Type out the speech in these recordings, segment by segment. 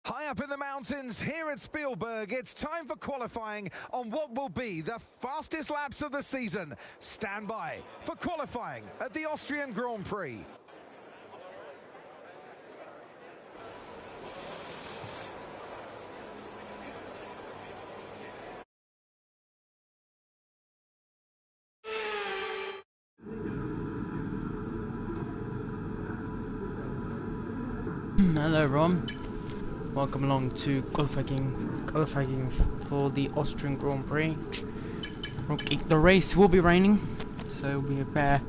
High up in the mountains here at Spielberg, it's time for qualifying on what will be the fastest laps of the season. Stand by for qualifying at the Austrian Grand Prix. Hello everyone, welcome along to qualifying for the Austrian Grand Prix. Okay, the race will be raining, so we have a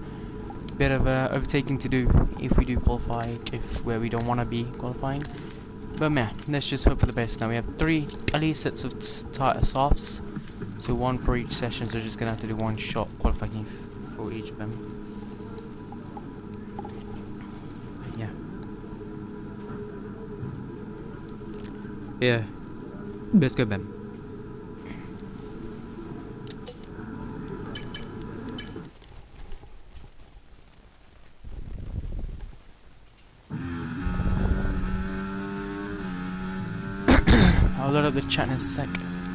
bit of overtaking to do if we do qualify, where we don't want to be qualifying. But man, let's just hope for the best. Now we have 3 at least sets of softs, so 1 for each session, so just gonna have to do 1 shot qualifying for each of them. Yeah, let's go, Ben. I'll load up the chat in a sec,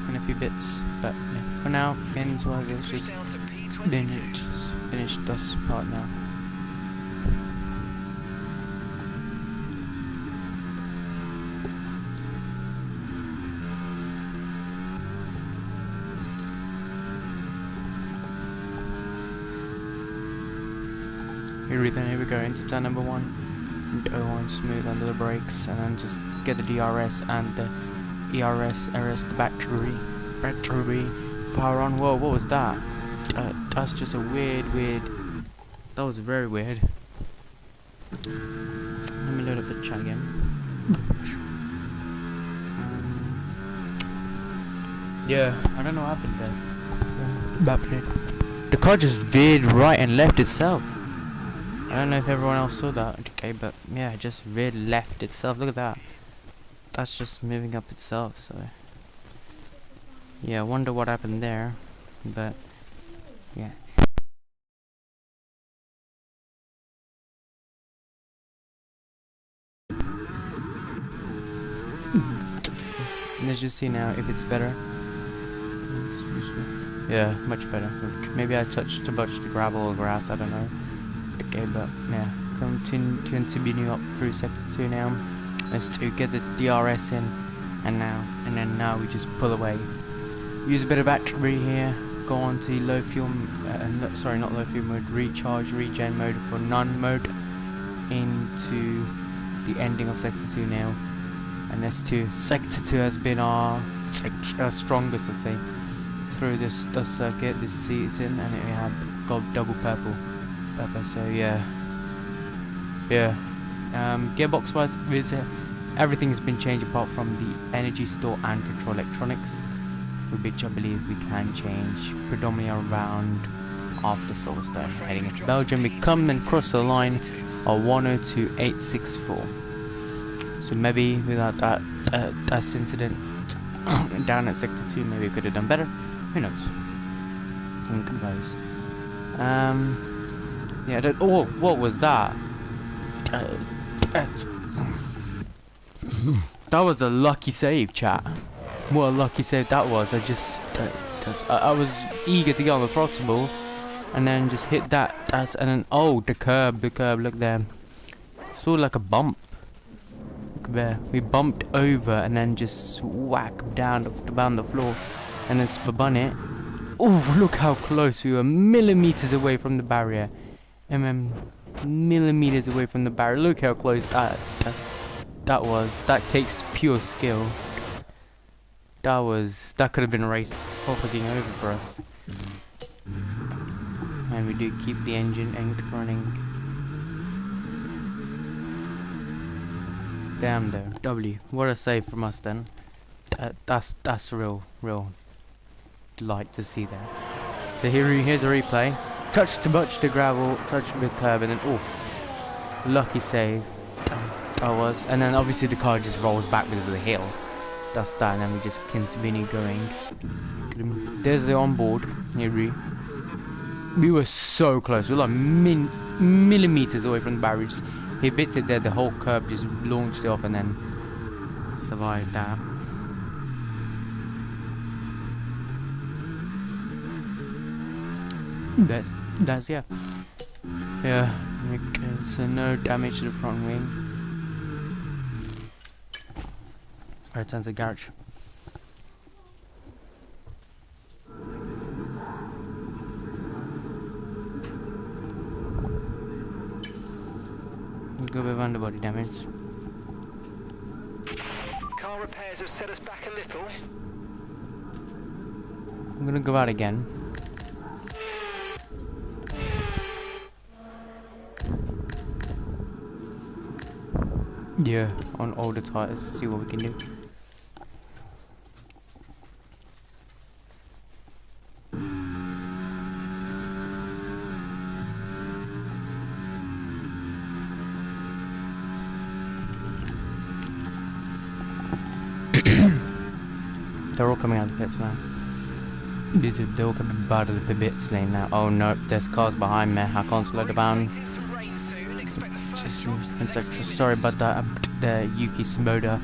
in a few bits, but yeah, for now, ends well, let's just finish this part now. Here we go into turn number 1. Go on smooth under the brakes, and then just get the DRS and the ERS, the battery power on. Whoa, what was that? That's just a weird. That was very weird. Let me load up the chat again. Yeah, I don't know what happened there. The car just veered right and left itself. I don't know if everyone else saw that, okay, but yeah, it just veered left itself. Look at that. That's just moving up itself, so yeah, I wonder what happened there, but yeah. Let's just see now if it's better. Yeah, much better. Maybe I touched too much the gravel or grass, I don't know. Okay, but yeah, continue up through sector 2 now. Let's get the DRS in, and then now we just pull away. Use a bit of battery here. Go on to low fuel, not low fuel mode, regen mode for none mode into the ending of sector 2 now. And sector 2 has been our strongest, I'd say, through this circuit this season, and we have got double purple. So yeah. Gearbox wise, everything's been changed apart from the energy store and control electronics, which I believe we can change predominantly around after Silverstone. Heading into Belgium, we come then cross the line of 102.864. So maybe without that incident down at sector 2, maybe we could have done better. Who knows? Yeah, oh, what was that? That was a lucky save, chat. What a lucky save that was. I was eager to get on the throttle, and then just hit that. And then, oh, the curb, look there. Sort of like a bump. Look there. We bumped over and then just whacked down the floor, and then spun it. Oh, look how close we were. Millimeters away from the barrier. Millimeters away from the barrier. Look how close that was. That takes pure skill. That could have been a race fucking over for us. And we do keep the engine running. Damn though, W. What a save from us then. That's real delight to see that. So here's a replay. Touch too much the gravel, touch the curb, and then oof, lucky save. That was, and then obviously the car just rolls back because of the hill. That's that, and then we just continue going. There's the onboard. Here we were so close. We were like millimeters away from the barrier. Just he bit it there. The whole curb just launched it off, and then survived that. That's yeah. Yeah, okay, so no damage to the front wing. Return to the garage. Good with underbody damage. Car repairs have set us back a little. I'm gonna go out again. Yeah, on all the tires, see what we can do. They're all coming out of the pits now. They're all coming out of the pits lane now. Oh no, there's cars behind me. I can't slow down. Sorry about that. The Yuki Tsunoda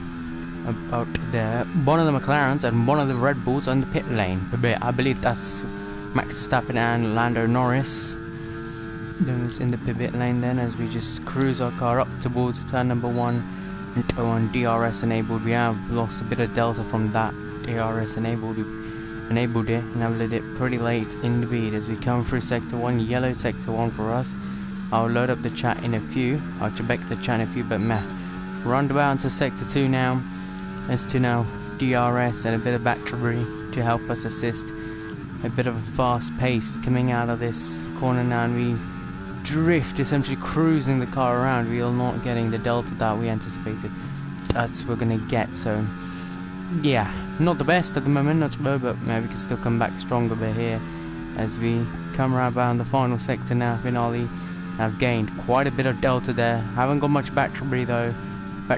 out there. One of the McLarens and one of the Red Bulls on the pit lane. I believe that's Max Verstappen and Lando Norris. Those in the pit lane then, as we just cruise our car up towards turn number 1 and on DRS enabled. We have lost a bit of delta from that DRS enabled. Enabled it and have lit it pretty late indeed as we come through sector 1, yellow sector 1 for us. I'll load up the chat in a few. I'll check the chat in a few, but meh. Roundabout into sector 2 now. S2 now, DRS and a bit of battery to help us assist. A bit of a fast pace coming out of this corner now, and we drift, essentially cruising the car around. We are not getting the delta that we anticipated. That's what we're gonna get, so yeah, not the best at the moment, not slow, but maybe we can still come back stronger a bit here as we come around the final sector now. Finale. I've gained quite a bit of delta there. Haven't got much battery though. So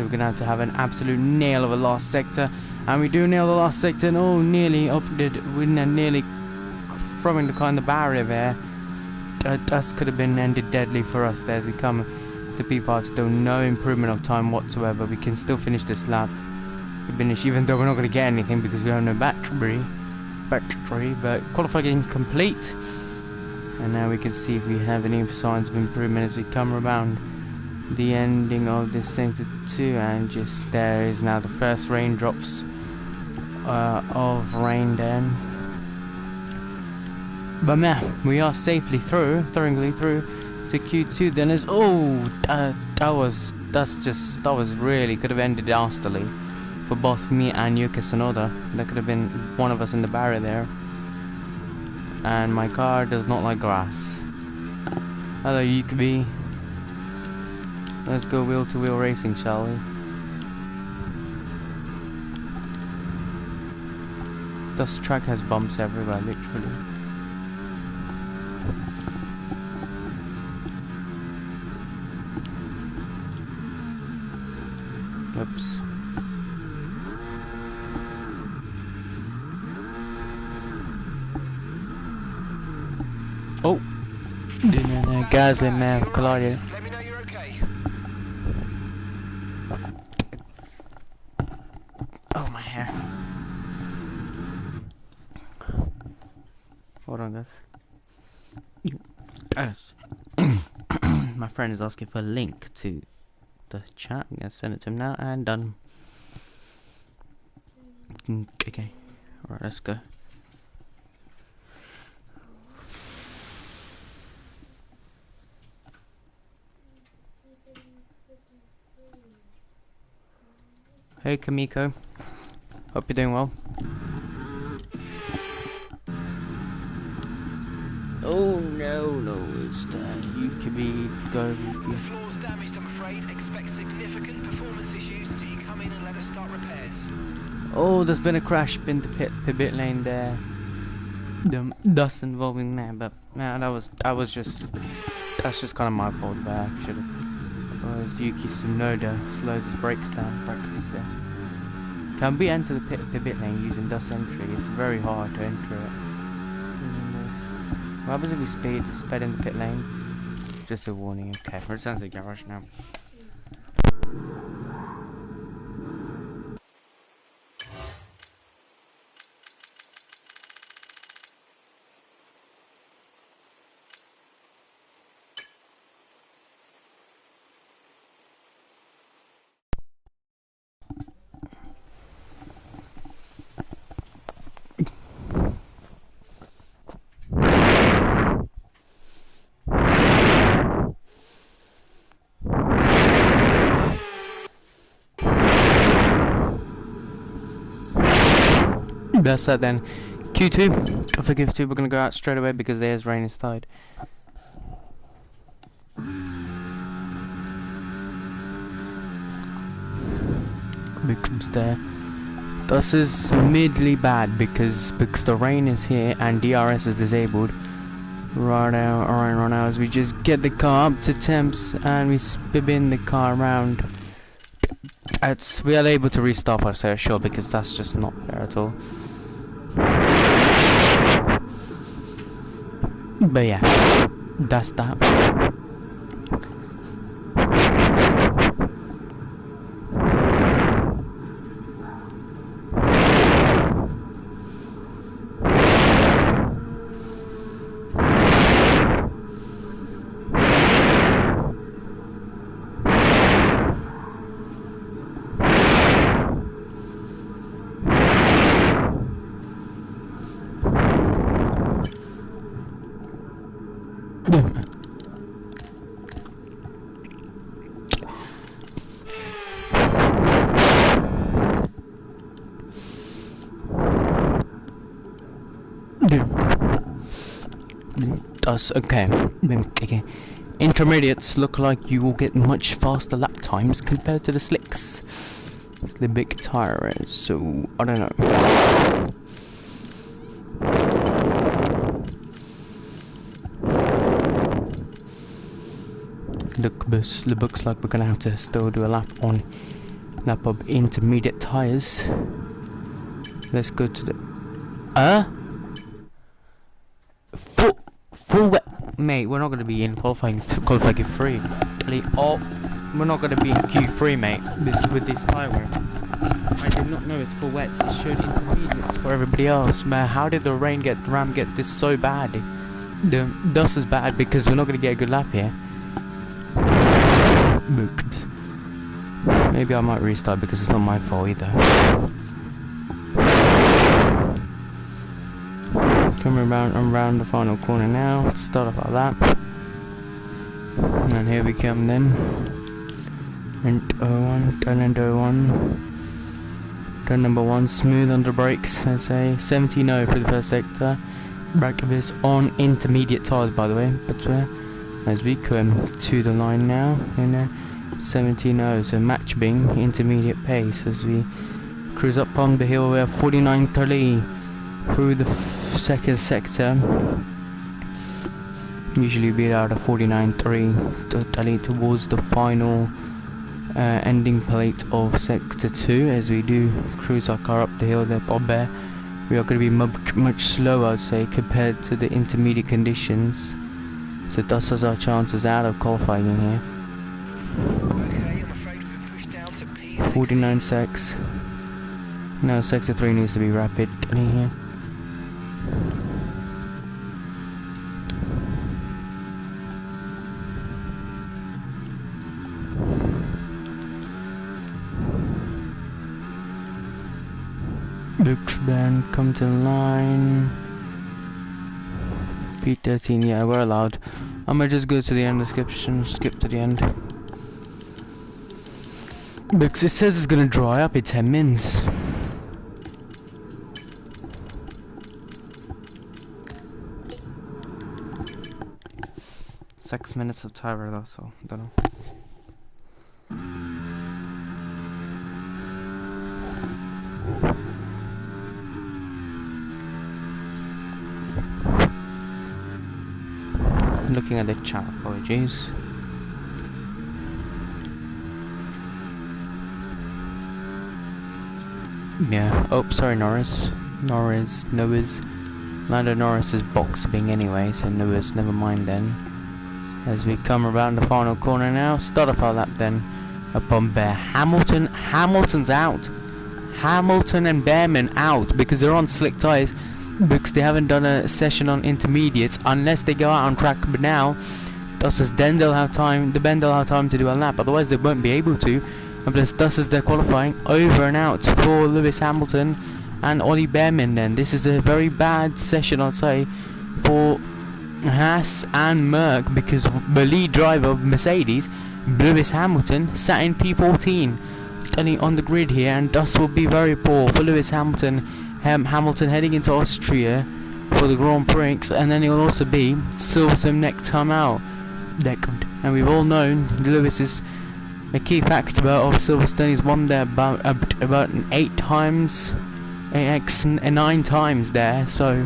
we're gonna have to have an absolute nail of a last sector, and we do nail the last sector. And oh, nearly nearly throwing the car in the barrier there. That could have been ended deadly for us there as we come to P5. Still no improvement of time whatsoever. We can still finish this lap. We finish even though we're not going to get anything because we have no battery. But qualifying complete. And now we can see if we have any signs of improvement as we come around the ending of this sector 2, and just there is now the first raindrops of rain then. But man, we are safely thoroughly through to Q2 then. As that was really could have ended nastily for both me and Yuki Tsunoda. There could have been one of us in the barrier there. And my car does not like grass. Hello Yuki. Let's go wheel to wheel racing, shall we? This track has bumps everywhere, literally. Oops. Oh! Gaslit man, collided. Let me know you're okay. Oh, my hair. Hold on, guys. Yes. My friend is asking for a link to the chat. I'm gonna send it to him now, and done. Okay. Alright, let's go. Hey Kamiko, hope you're doing well. Oh no, it's you could be go. The floor's damaged, I'm afraid. Expect significant performance issues until you come in and let us start repairs. Oh, there's been a crash in the pit lane there. The dust involving there, but man, that's just kind of my fault there. Should have. As Yuki Tsunoda slows his brakes down, practice there. Can we enter the pit lane using dust entry? It's very hard to enter it. What happens if we sped in the pit lane? Just a warning. Okay, return to the garage now. that's that then. Q2, for Q2 we're gonna go out straight away because there's rain inside. Becomes there. This is midly bad because the rain is here and DRS is disabled. Right now as we just get the car up to temps and we spin the car around. We are able to restart ourselves, sure, because that's just not fair at all. But yeah, that's that. Okay. Intermediates look like you will get much faster lap times compared to the slicks. The big tire is, so I don't know. Looks like we're gonna have to still do a lap of intermediate tires. Let's go to the full wet. Mate, we're not gonna be in qualifying Q3. We're not gonna be in Q3, mate. With this tire wear. I did not know it's full wets. It showed intermediates for everybody else. Man, how did the ram get this so bad? The dust is bad because we're not gonna get a good lap here. Maybe I might restart because it's not my fault either. Coming around the final corner now. Start off like that. And here we come then. And 01, turn 01. Turn number 1, smooth under brakes, I say. 17.0 for the first sector. Bracket this on intermediate tires, by the way. But as we come to the line now, in 17.0, so match being intermediate pace as we cruise up on the hill. We have 49.3 through the second sector. Usually beat out of 49.3 towards the final ending plate of sector 2 as we do cruise our car up the hill there, Bob Bear. We are going to be much slower, I'd say, compared to the intermediate conditions. So thus has our chances out of qualifying in here. Okay, I'm afraid we've been pushed down to P16. 49 secs. No, sector 3 needs to be rapid in here. Then come to the line. P13, yeah, we're allowed. I'm gonna just go to the end description, skip to the end. Because it says it's gonna dry up in 10 minutes. Six minutes of timer though, so I don't know. Looking at the chat, apologies. Yeah, oh, sorry Noah's. Lando Norris's box being anyway, so Noah's, never mind then. As we come around the final corner now, start off our lap then, upon Bear. Hamilton's out. Hamilton and Behrman out, because they're on slick tyres. Because they haven't done a session on intermediates unless they go out on track. But now, then they'll have time. The Ben they'll have time to do a lap. Otherwise, they won't be able to. And plus, thus as they're qualifying over and out for Lewis Hamilton and Ollie Behrman. Then this is a very bad session, I'd say, for Haas and Merck, because the lead driver of Mercedes, Lewis Hamilton, sat in P14 on the grid here, and thus will be very poor for Lewis Hamilton. Hamilton heading into Austria for the Grand Prix, and then it will also be Silverstone next time out. And we've all known Lewis is a key factor of Silverstone. He's won there about 8 times, 9 times there. So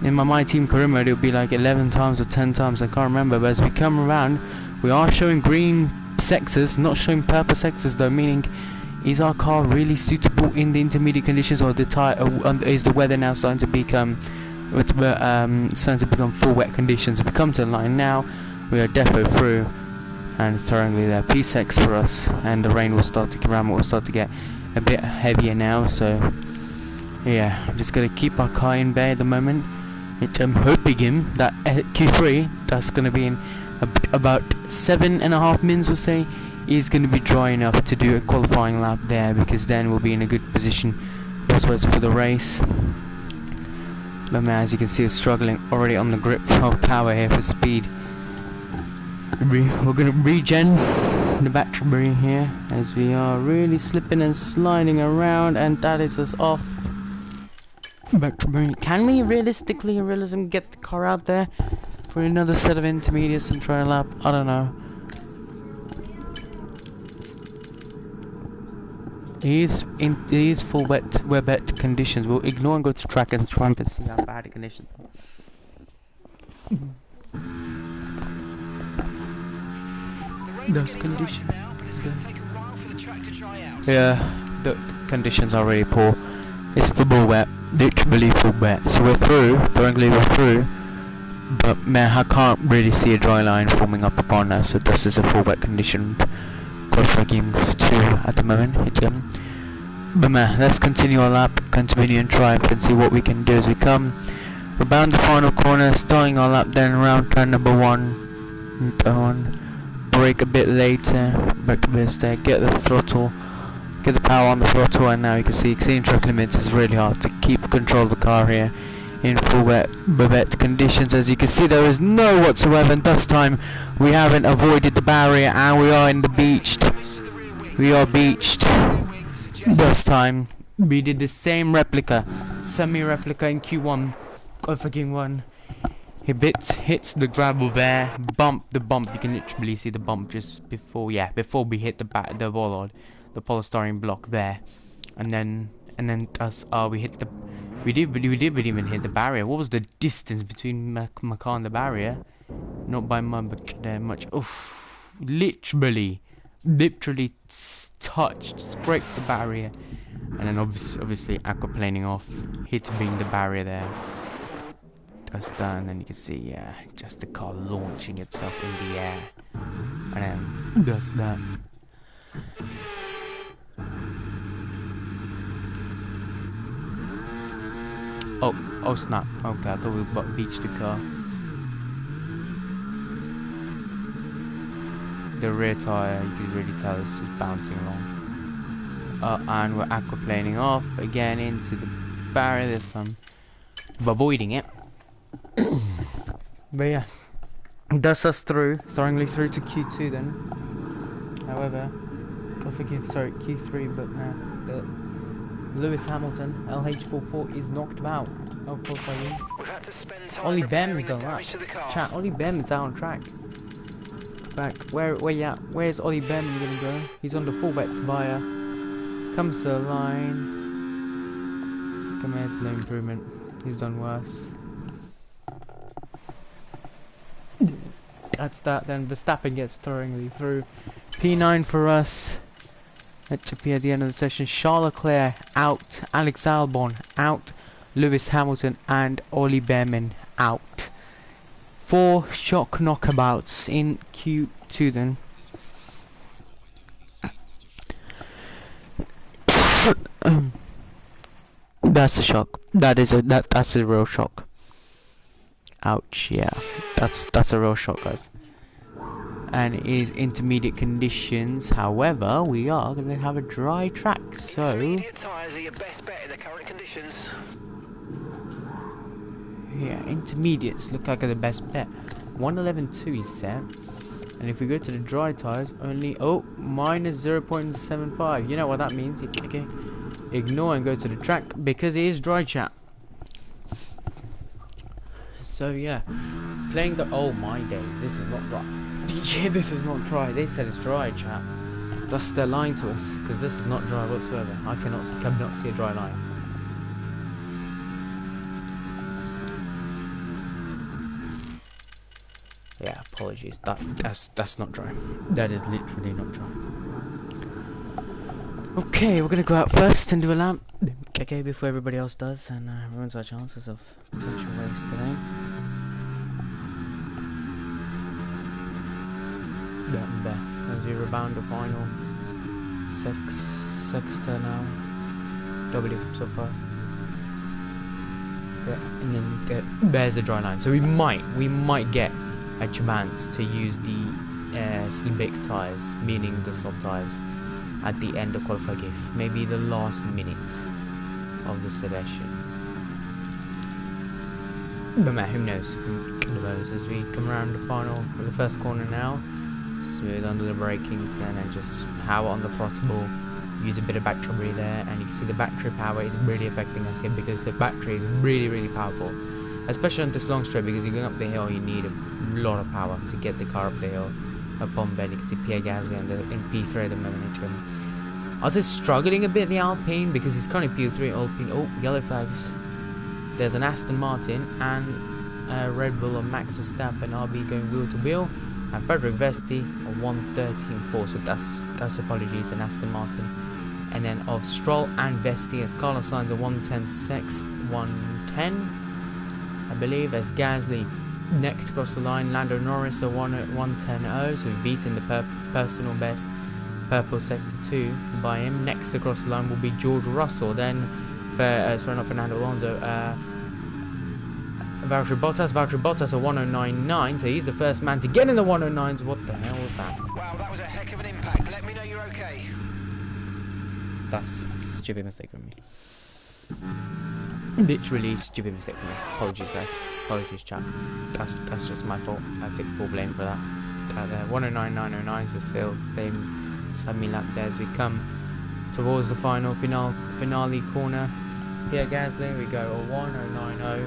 in my team career mode, it'll be like 11 times or 10 times. I can't remember. But as we come around, we are showing green sectors, not showing purple sectors though. Meaning, is our car really suitable in the intermediate conditions, or the is the weather now starting to become full wet conditions? If we come to the line now, we are defo through and thoroughly there. P6 for us, and the rain will start to get a bit heavier now. So yeah, I'm just gonna keep our car in bay at the moment. I'm hoping that Q3, that's gonna be in about 7.5 minutes, we'll say, is going to be dry enough to do a qualifying lap there, because then we'll be in a good position post-wise for the race. But man, as you can see, we're struggling already on the grip of power here for speed. We're going to regen the battery here, as we are really slipping and sliding around, and that is us off. Battery. Can we realistically, in realism, get the car out there for another set of intermediates and try a lap? I don't know. It is full wet conditions. We'll ignore and go to track and try and see how bad the conditions are. Those conditions. Yeah, the conditions are really poor. It's full wet, literally full wet. So we're through. Currently we're through. But man, I can't really see a dry line forming up upon us. So this is a full wet condition. Qualifying game 2 at the moment. But man, let's continue our lap, continue and try and see what we can do as we come. We're bound the final corner, starting our lap then around turn number 1. Brake a bit later, brake a bit there, get the throttle, get the power on the throttle, and now you can see exceeding track limits is really hard to keep control of the car here in full wet conditions. As you can see, there is no whatsoever, and this time we haven't avoided the barrier, and we are in the beached. We are beached. This time we did the same replica, semi-replica in Q1 of fucking 1. He hits the gravel there, bump the bump. You can literally see the bump just before we hit the bollard, the polystyrene block there, and then we didn't even hit the barrier. What was the distance between my car and the barrier? Not by much, but much. Oof, literally touched, scraped the barrier, and then obviously aquaplaning off, hitting the barrier there. That's done, and then you can see, yeah, just the car launching itself in the air, and then does that. Oh snap! Okay, I thought we beached the car. The rear tire, you can really tell, is just bouncing along. And we're aquaplaning off again into the barrier this time, avoiding it. But yeah, that's us thoroughly through to Q2 then. However, Q3, but the Lewis Hamilton LH44 is knocked out. Of course, by you. Ollie Behrman's done that. Chat, Ollie Behrman's out on track. Back, where you at? Where's Ollie Behrman gonna go? He's on the full wet via. Comes to the line. Come here's no improvement. He's done worse. That's that then. Verstappen gets thoroughly through. P9 for us. That should be at the end of the session. Charles Leclerc out. Alex Albon out. Lewis Hamilton and Ollie Behrman out. 4 shock knockabouts in Q2 then. That's a shock. That's a real shock. Ouch, yeah. That's a real shock, guys. And it is intermediate conditions. However, we are going to have a dry track, so intermediate tyres are your best bet in the current conditions. Yeah, intermediates look like the best bet. 111.2 is set. And if we go to the dry tyres, only minus 0.75. You know what that means. Okay. ignore and go to the track because it is dry, chat. So yeah, playing the, oh my days, this is not dry. Yeah, this is not dry. They said it's dry, chat. They're lying to us because this is not dry whatsoever. I cannot see a dry line. Yeah, apologies. That's not dry. That is literally not dry. Okay, we're gonna go out first and do a lap. Okay, before everybody else does, and ruins our chances of potential race today. There. As we rebound the final sexta now. W so far. Yeah, and then there's a dry line. So we might get a chance to use the slick tyres, meaning the soft tyres, at the end of qualifying, maybe the last minutes of the session. But man, who knows? As we come around the final, for the first corner now, smooth under the brakings, and then just power on the throttle, use a bit of battery there, and you can see the battery power is really affecting us here because the battery is really powerful, especially on this long straight, because you're going up the hill, you need a lot of power to get the car up the hill. Upon bed, you can see Pierre Gasly in P3 at the moment. I was just struggling a bit in the Alpine because it's currently P3 Alpine. Oh, yellow flags. There's an Aston Martin and Red Bull of Max Verstappen RB going wheel to wheel, and Frederick Vesti of 1:13.4. So that's apologies, an Aston Martin. And then of Stroll and Vesti as Carlos Sainz of 1:10.6, 1:10, I believe, as Gasly next across the line. Lando Norris of 1:10.0, so we've beaten the personal best purple sector 2 by him. Next across the line will be George Russell, then not Fernando Alonso, Valtteri Bottas of 1:09.9, so he's the first man to get in the 1:09s. What the hell was that? Wow, that was a heck of an impact. Let me know you're okay. That's a stupid mistake from me. Literally stupid mistake from me. Apologies guys. Apologies chat. That's just my fault. I take full blame for that. 1:09.909, so still same semi-lap there as we come towards the finale corner. Pierre Gasly, we go 1:09.0,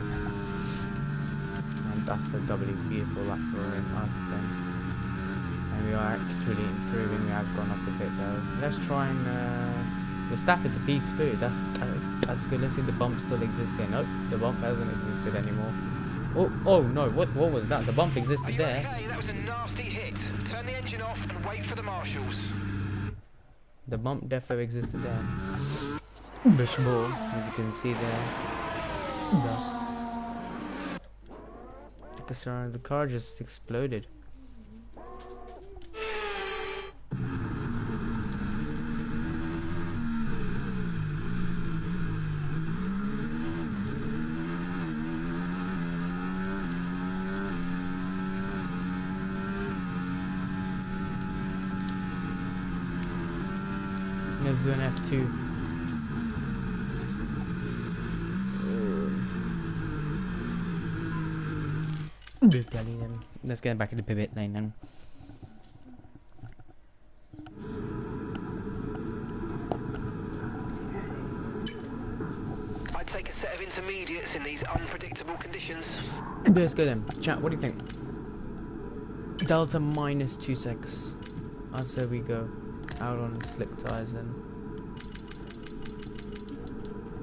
and that's a doubly beautiful lap for us then. And we are actually improving. We have gone up a bit though. Let's try and Verstappen to P2. That's good. Let's see if the bump still exists here. Nope, the bump hasn't existed anymore. Oh no, what was that? The bump existed there. Okay? That was a nasty hit. Turn the engine off and wait for the marshals. The bump defo existed there. Bush ball, as you can see there. The car just exploded. Let's do an F2. Let's get back in the pivot lane then. I'd take a set of intermediates in these unpredictable conditions. Let's go then. Chat, what do you think? Delta minus 2 seconds. I'd say we go out on slick tyres then.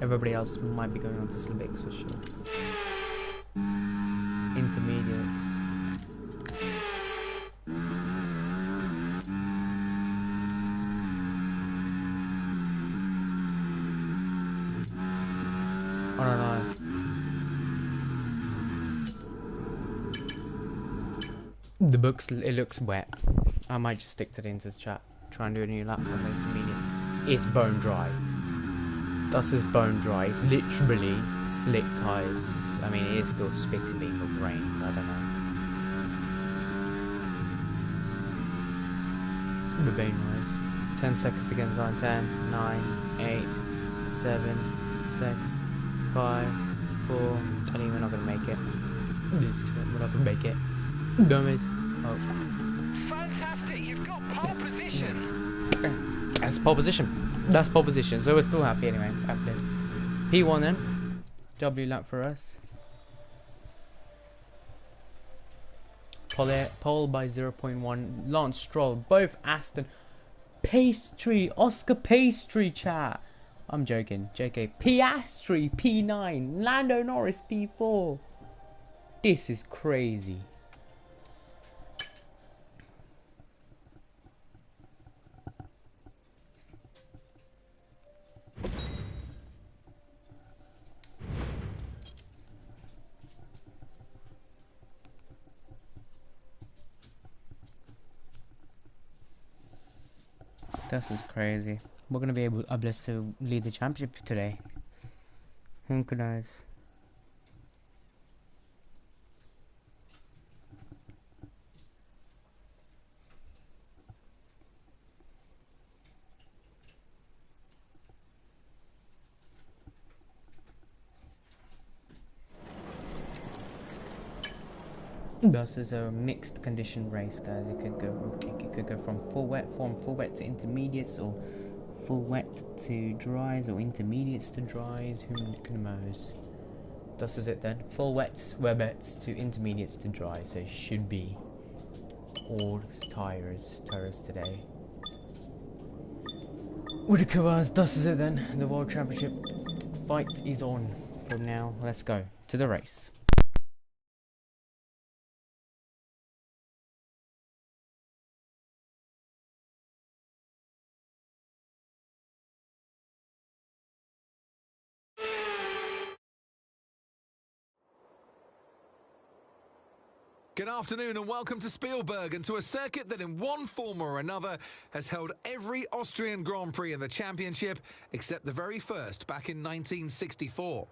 Everybody else might be going on to slicks for sure. Intermediates. Oh no. The books, it looks wet. I might just stick to the inters chat. Try and do a new lap on the intermediates. It's bone dry. Das is bone dry. It's literally slick tyres. I mean, it is still spitting with rain, so I don't know. The Bane rise. 10 seconds to get on. 10, 9, 8, 7, 6, 5, 4. I think we're not gonna make it. We're not gonna make it. Dummies. Oh. Fantastic! You've got pole position. That's pole position. That's pole position. So we're still happy anyway. P1 then. W lap for us. Pole by 0.1. Lance Stroll. Both Aston. Pastry. Oscar Pastry, chat. I'm joking. JK. Piastri. P9. Lando Norris. P4. This is crazy. This is crazy. We're gonna be able to lead the championship today. Who knows? This is a mixed condition race, guys. It could go from full wet to intermediates, or full wet to dries, or intermediates to dries. Who knows? This is it then. Full wets to intermediates to dry. So it should be all tires today. With the cars, this is it then. The World Championship fight is on from now. Let's go to the race. Good afternoon and welcome to Spielberg, and to a circuit that in one form or another has held every Austrian Grand Prix in the championship except the very first back in 1964.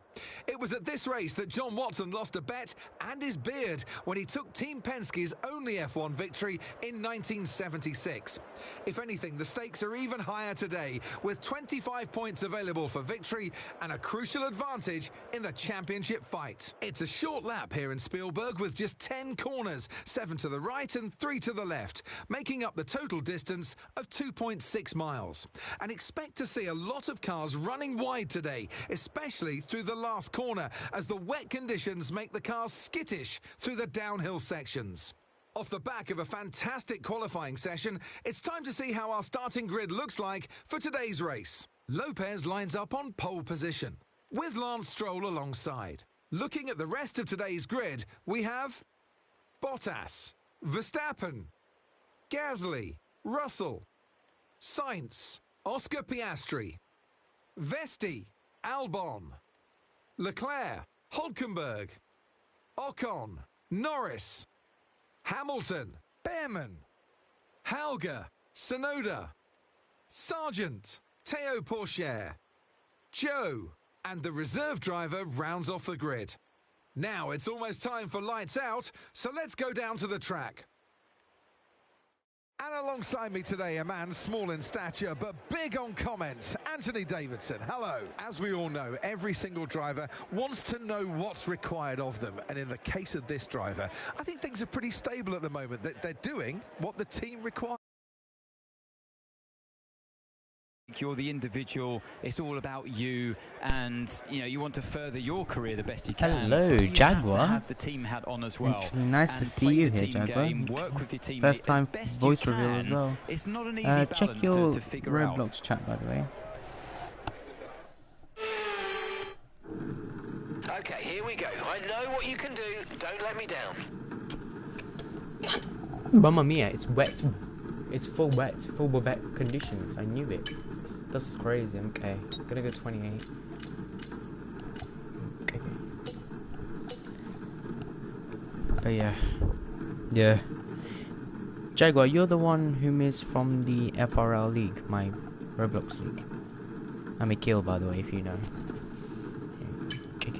It was at this race that John Watson lost a bet and his beard when he took Team Penske's only F1 victory in 1976. If anything, the stakes are even higher today, with 25 points available for victory and a crucial advantage in the championship fight. It's a short lap here in Spielberg with just 10 corners, 7 to the right and 3 to the left, making up the total distance of 2.6 miles. And expect to see a lot of cars running wide today, especially through the last corner, as the wet conditions make the cars skittish through the downhill sections. Off the back of a fantastic qualifying session, it's time to see how our starting grid looks like for today's race. Lopez lines up on pole position, with Lance Stroll alongside. Looking at the rest of today's grid, we have Bottas, Verstappen, Gasly, Russell, Sainz, Oscar Piastri, Vesti, Albon, Leclerc, Hülkenberg, Ocon, Norris, Hamilton, Behrman, Hauger, Tsunoda, Sargent, Théo Pourchaire, Joe, and the reserve driver rounds off the grid. Now it's almost time for lights out, so let's go down to the track. And alongside me today, a man small in stature but big on comment, Anthony Davidson. Hello. As we all know, every single driver wants to know what's required of them. And in the case of this driver, I think things are pretty stable at the moment. They're doing what the team requires. You're the individual, it's all about you, and you want to further your career the best you can. Hello, Jaguar. Have to have the team hat on as well. It's nice to see you here, Jaguar. Work with your team First time best voice reveal as well. It's not an easy check your to figure Roblox out. chat, by the way. Okay, here we go. I know what you can do. Don't let me down. Mamma mia, it's wet. It's full wet conditions. I knew it. This is crazy. Okay, gonna go 28. Okay. But yeah. Jaguar, you're the one who missed from the FRL league, my Roblox league. I'm a kill, by the way, if you know. Okay.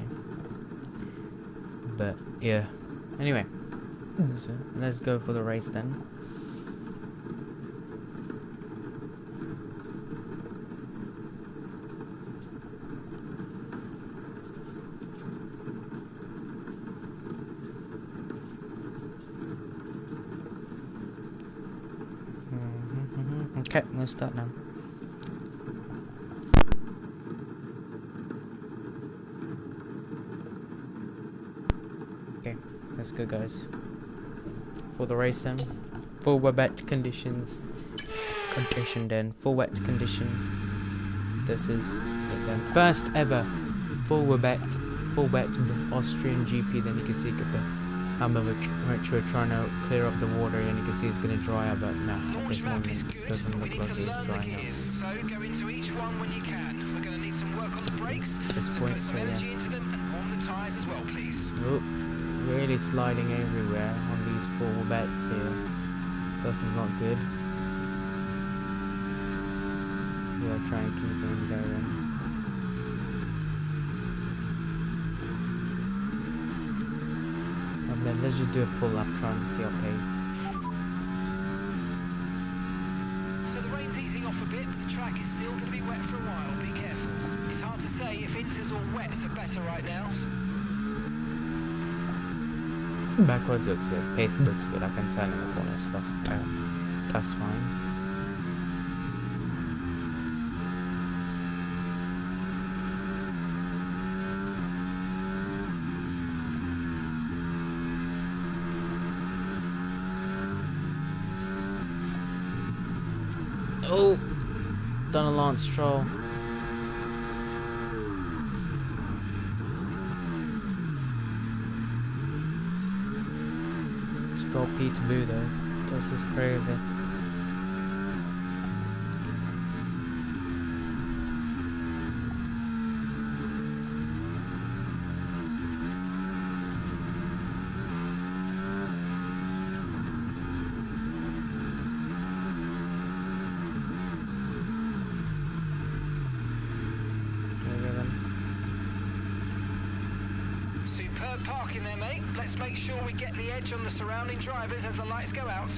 But yeah. Anyway, so let's go for the race then. Okay, let's start now. Let's go, guys. For the race then. Full wet conditions. Then. Full wet condition. This is it then. First ever full wet Austrian GP. Then you can see the Hamburg, which we're trying to clear up the water, and you can see it's going to dry up, but no, at this moment it doesn't look like it's drying up. So go into each one when you can. We're going to need some work on the brakes, so put some energy into them and warm the tyres as well, please. Look, really sliding everywhere on these full wets here. This is not good. We'll try and keep them going. And then let's just do a full lap trying to see our pace. So the rain's easing off a bit, but the track is still going to be wet for a while. Be careful. It's hard to say if inters or wets are better right now. Backwards looks good, pace looks good, I can tell in the corners, that's fine. Oh, done a Lance Stroll. Stroll P2 though. This is crazy. Superb parking there, mate. Let's make sure we get the edge on the surrounding drivers as the lights go out.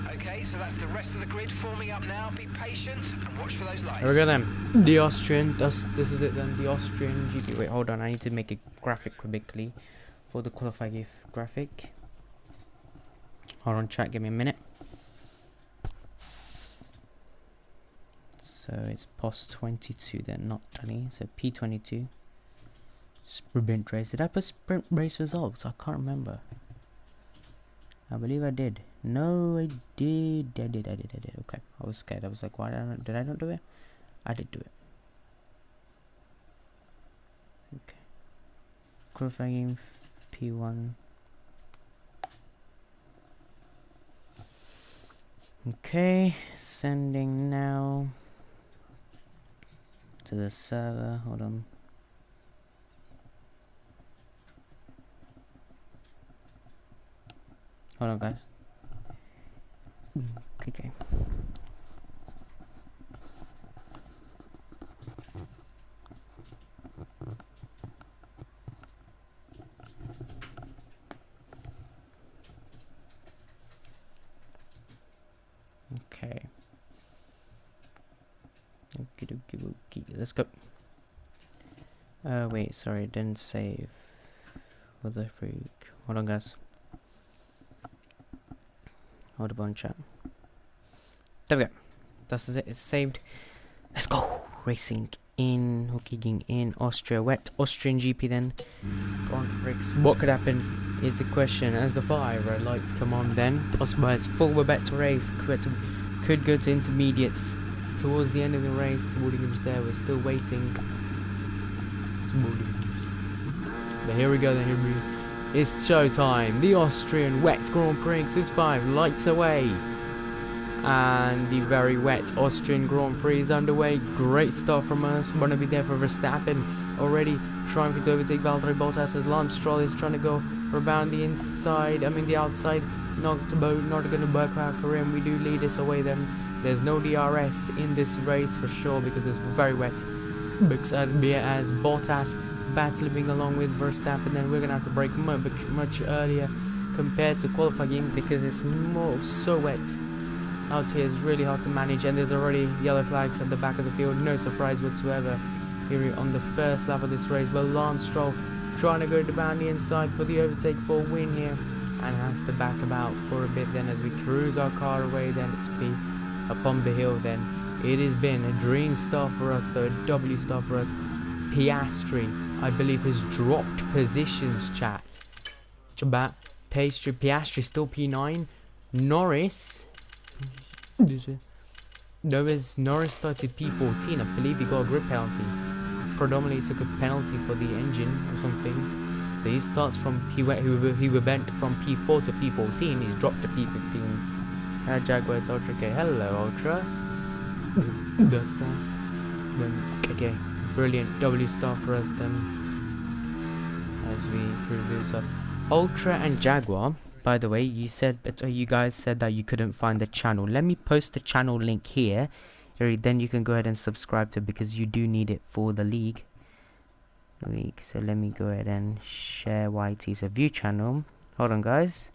Okay, so that's the rest of the grid forming up now. Be patient and watch for those lights. Here we go then. The Austrian, this is it then, the Austrian GP. Wait, hold on, I need to make a graphic quickly for the qualifying graphic. Hold on, chat, give me a minute. So it's post 22 then, not 20, so P22. Sprint race. Did I put sprint race results? I can't remember. I believe I did. No, I did. I did. Okay. I was scared. I was like, why did I not do it? I did do it. Okay. Qualifying P1. Okay. Sending now to the server. Hold on. Hold on, guys. Okay. Okay. Okay. Let's go. Wait, sorry, didn't save. What the freak? Hold on, guys. Hold on, chat. There we go. That's it. It's saved. Let's go. Racing in, hooking in Austria. Wet Austrian GP then. Grand Prix. What could happen is the question. As the 5 red lights come on, then possible as full wet race could go to intermediates towards the end of the race. Williams there. We're still waiting. But here we go. Then it's showtime. The Austrian wet Grand Prix is 5 lights away. And the very wet Austrian Grand Prix is underway. Great start from us. Want to be there for Verstappen. Already trying to overtake Valtteri Bottas as Lance Stroll is trying to go around the inside. I mean the outside. Not going to work out for him. We do lead this away then. There's no DRS in this race for sure because it's very wet. As Bottas battling along with Verstappen, then we're going to have to brake much earlier compared to qualifying because it's so wet. Out here is really hard to manage, and there's already yellow flags at the back of the field. No surprise whatsoever here on the first lap of this race. But Lance Stroll trying to go down the inside for the overtake for a win here, and has to back about for a bit. Then as we cruise our car away, then it's be upon the hill. Then it has been a dream start for us, though, a W start for us. Piastri, I believe, has dropped positions, chat. Piastri still P9. Norris started P14. I believe he got a grip penalty. Predominantly took a penalty for the engine or something. So he starts from he went from P4 to P14. He's dropped to P15. Jaguar, it's Ultra. Okay, hello Ultra. Duster. Then okay, brilliant W star for us then. As we preview stuff. Ultra and Jaguar. By the way, you guys said that you couldn't find the channel. Let me post the channel link here. Then you can go ahead and subscribe to it because you do need it for the league. So let me go ahead and share YT. So view channel. Hold on, guys.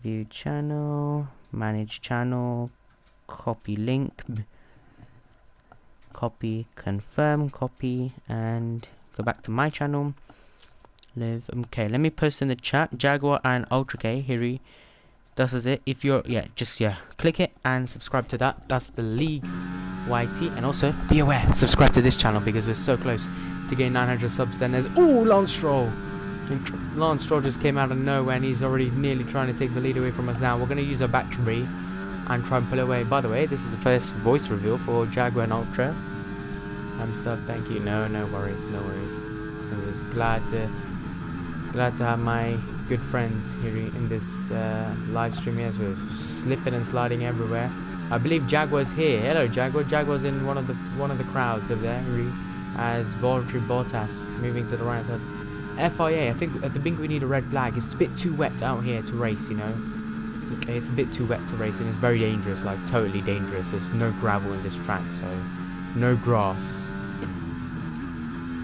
View channel. Manage channel. Copy link. Copy. Confirm. Copy. And go back to my channel. Live. Okay, let me post in the chat. Jaguar and Ultra K. Here this is it. If you're click it and subscribe to that. That's the league YT. And also be aware, subscribe to this channel because we're so close to getting 900 subs. Then there's Lance Stroll. Lance Stroll just came out of nowhere and he's already nearly trying to take the lead away from us now. We're going to use our battery and try and pull away. By the way, this is the first voice reveal for Jaguar and Ultra. I'm stuck. Thank you. No worries. I was glad to have my good friends here in this live stream. Yes, we're slipping and sliding everywhere. I believe Jaguar's here. Hello, Jaguar. Jaguar's in one of the crowds over there. As Valtteri Bottas moving to the right side. FIA. I think at the Bink we need a red flag. It's a bit too wet out here to race. You know. Okay, it's a bit too wet to race and it's very dangerous. Like totally dangerous. There's no gravel in this track, so no grass.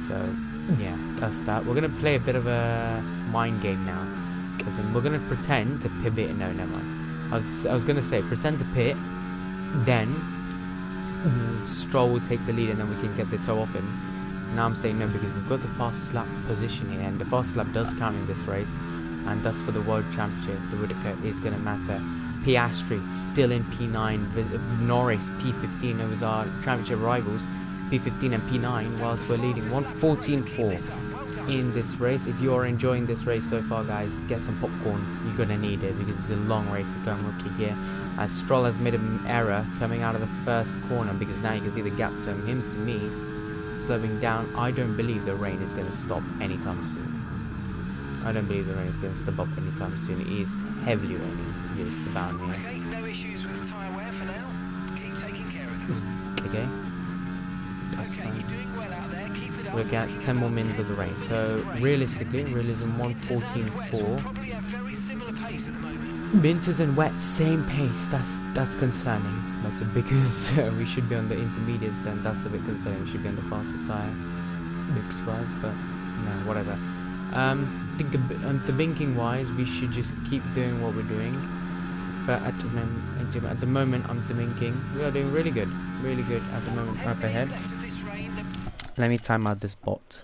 So. Yeah, that's that. We're gonna play a bit of a mind game now, because we're gonna pretend to pivot. No, never mind. I was gonna say pretend to pit, then Stroll will take the lead, and then we can get the toe off him. Now I'm saying no because we've got the fastest lap position here, and the fastest lap does count in this race, and that's for the World Championship. The Whitaker is gonna matter. Piastri still in P9. Norris P15. Those are championship rivals. P15 and P9 whilst we're leading 1:14.4 in this race. If you are enjoying this race so far, guys, get some popcorn. You're gonna need it because it's a long race to come rookie here. As Stroll has made an error coming out of the first corner because now you can see the gap between him to me slowing down. I don't believe the rain is gonna stop anytime soon. I don't believe the rain is gonna stop anytime soon. It is heavily raining. It's about here. Okay, no issues with tyre wear for now. Keep taking care of them. Okay. Okay, you're doing well out there. Keep it up. We're looking at 10 more minutes of the race. So realistically, realism 1:14.4. Probably a very similar pace at the moment. Winters and wet, same pace. That's concerning. But because we should be on the intermediates, then that's a bit concerning. We should be on the faster tyre. Big surprise, but no, whatever. Think the binking wise, we should just keep doing what we're doing. But at the moment, I'm thinking we are doing really good at the moment. Up ahead. Let me time out this bot.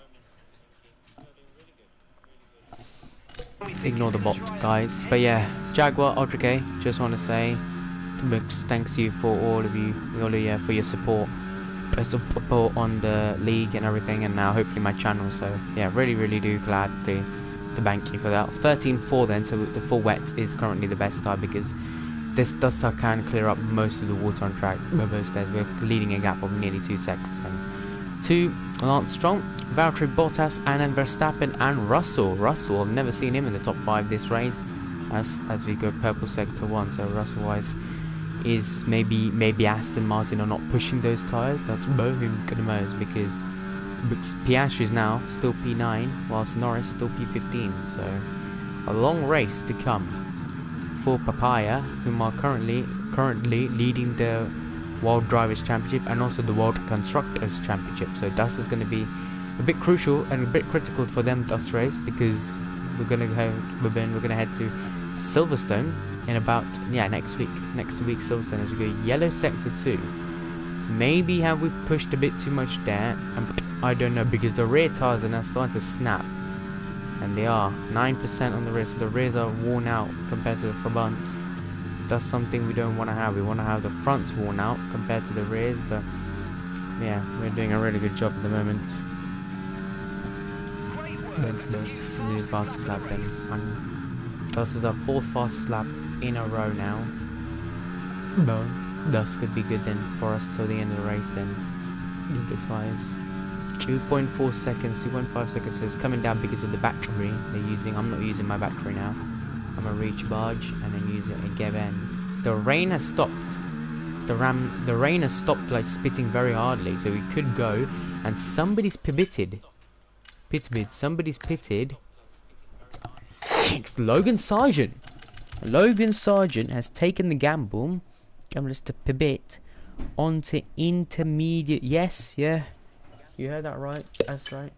Ignore the bot, guys. But yeah, Jaguar, Ultra K, just want to say thanks you for all of you for your support on the league and everything, and now hopefully my channel. So yeah, really do glad to thank you for that. 13.4 then, so the full wet is currently the best time because this dust can clear up most of the water on track. Most days we're leading a gap of nearly 2 seconds. To Lance Stroll, Valtteri Bottas, and then Verstappen and Russell. I've never seen him in the top 5 this race. As we go purple sector 1, so Russell wise is maybe Aston Martin are not pushing those tyres. That's both him the most because Piastri is now still P9 whilst Norris still P15. So a long race to come for Papaya, whom are currently leading the World Drivers' Championship and also the World Constructors' Championship. So this is going to be a bit crucial and a bit critical for them this race because we're going to head to Silverstone in about next week Silverstone as we go yellow sector 2. Maybe have we pushed a bit too much there? I don't know because the rear tires are now starting to snap, and they are 9% on the rear, so the rears are worn out compared to the fronts. That's something we don't want to have. We want to have the fronts worn out compared to the rears, but yeah, we're doing a really good job at the moment. The fastest lap then. This is our 4th fastest lap in a row now. No, this could be good then for us till the end of the race then. This wise 2.4 seconds, 2.5 seconds, so it's coming down because of the battery they're using. I'm not using my battery now. I'm gonna recharge and then use it again. The rain has stopped. The rain has stopped like spitting very hardly, so we could go. And somebody's pitted. Somebody's pitted. It's Logan Sargent. Logan Sargent has taken the gamble to pivot onto intermediate. Yes, yeah, you heard that right. That's right.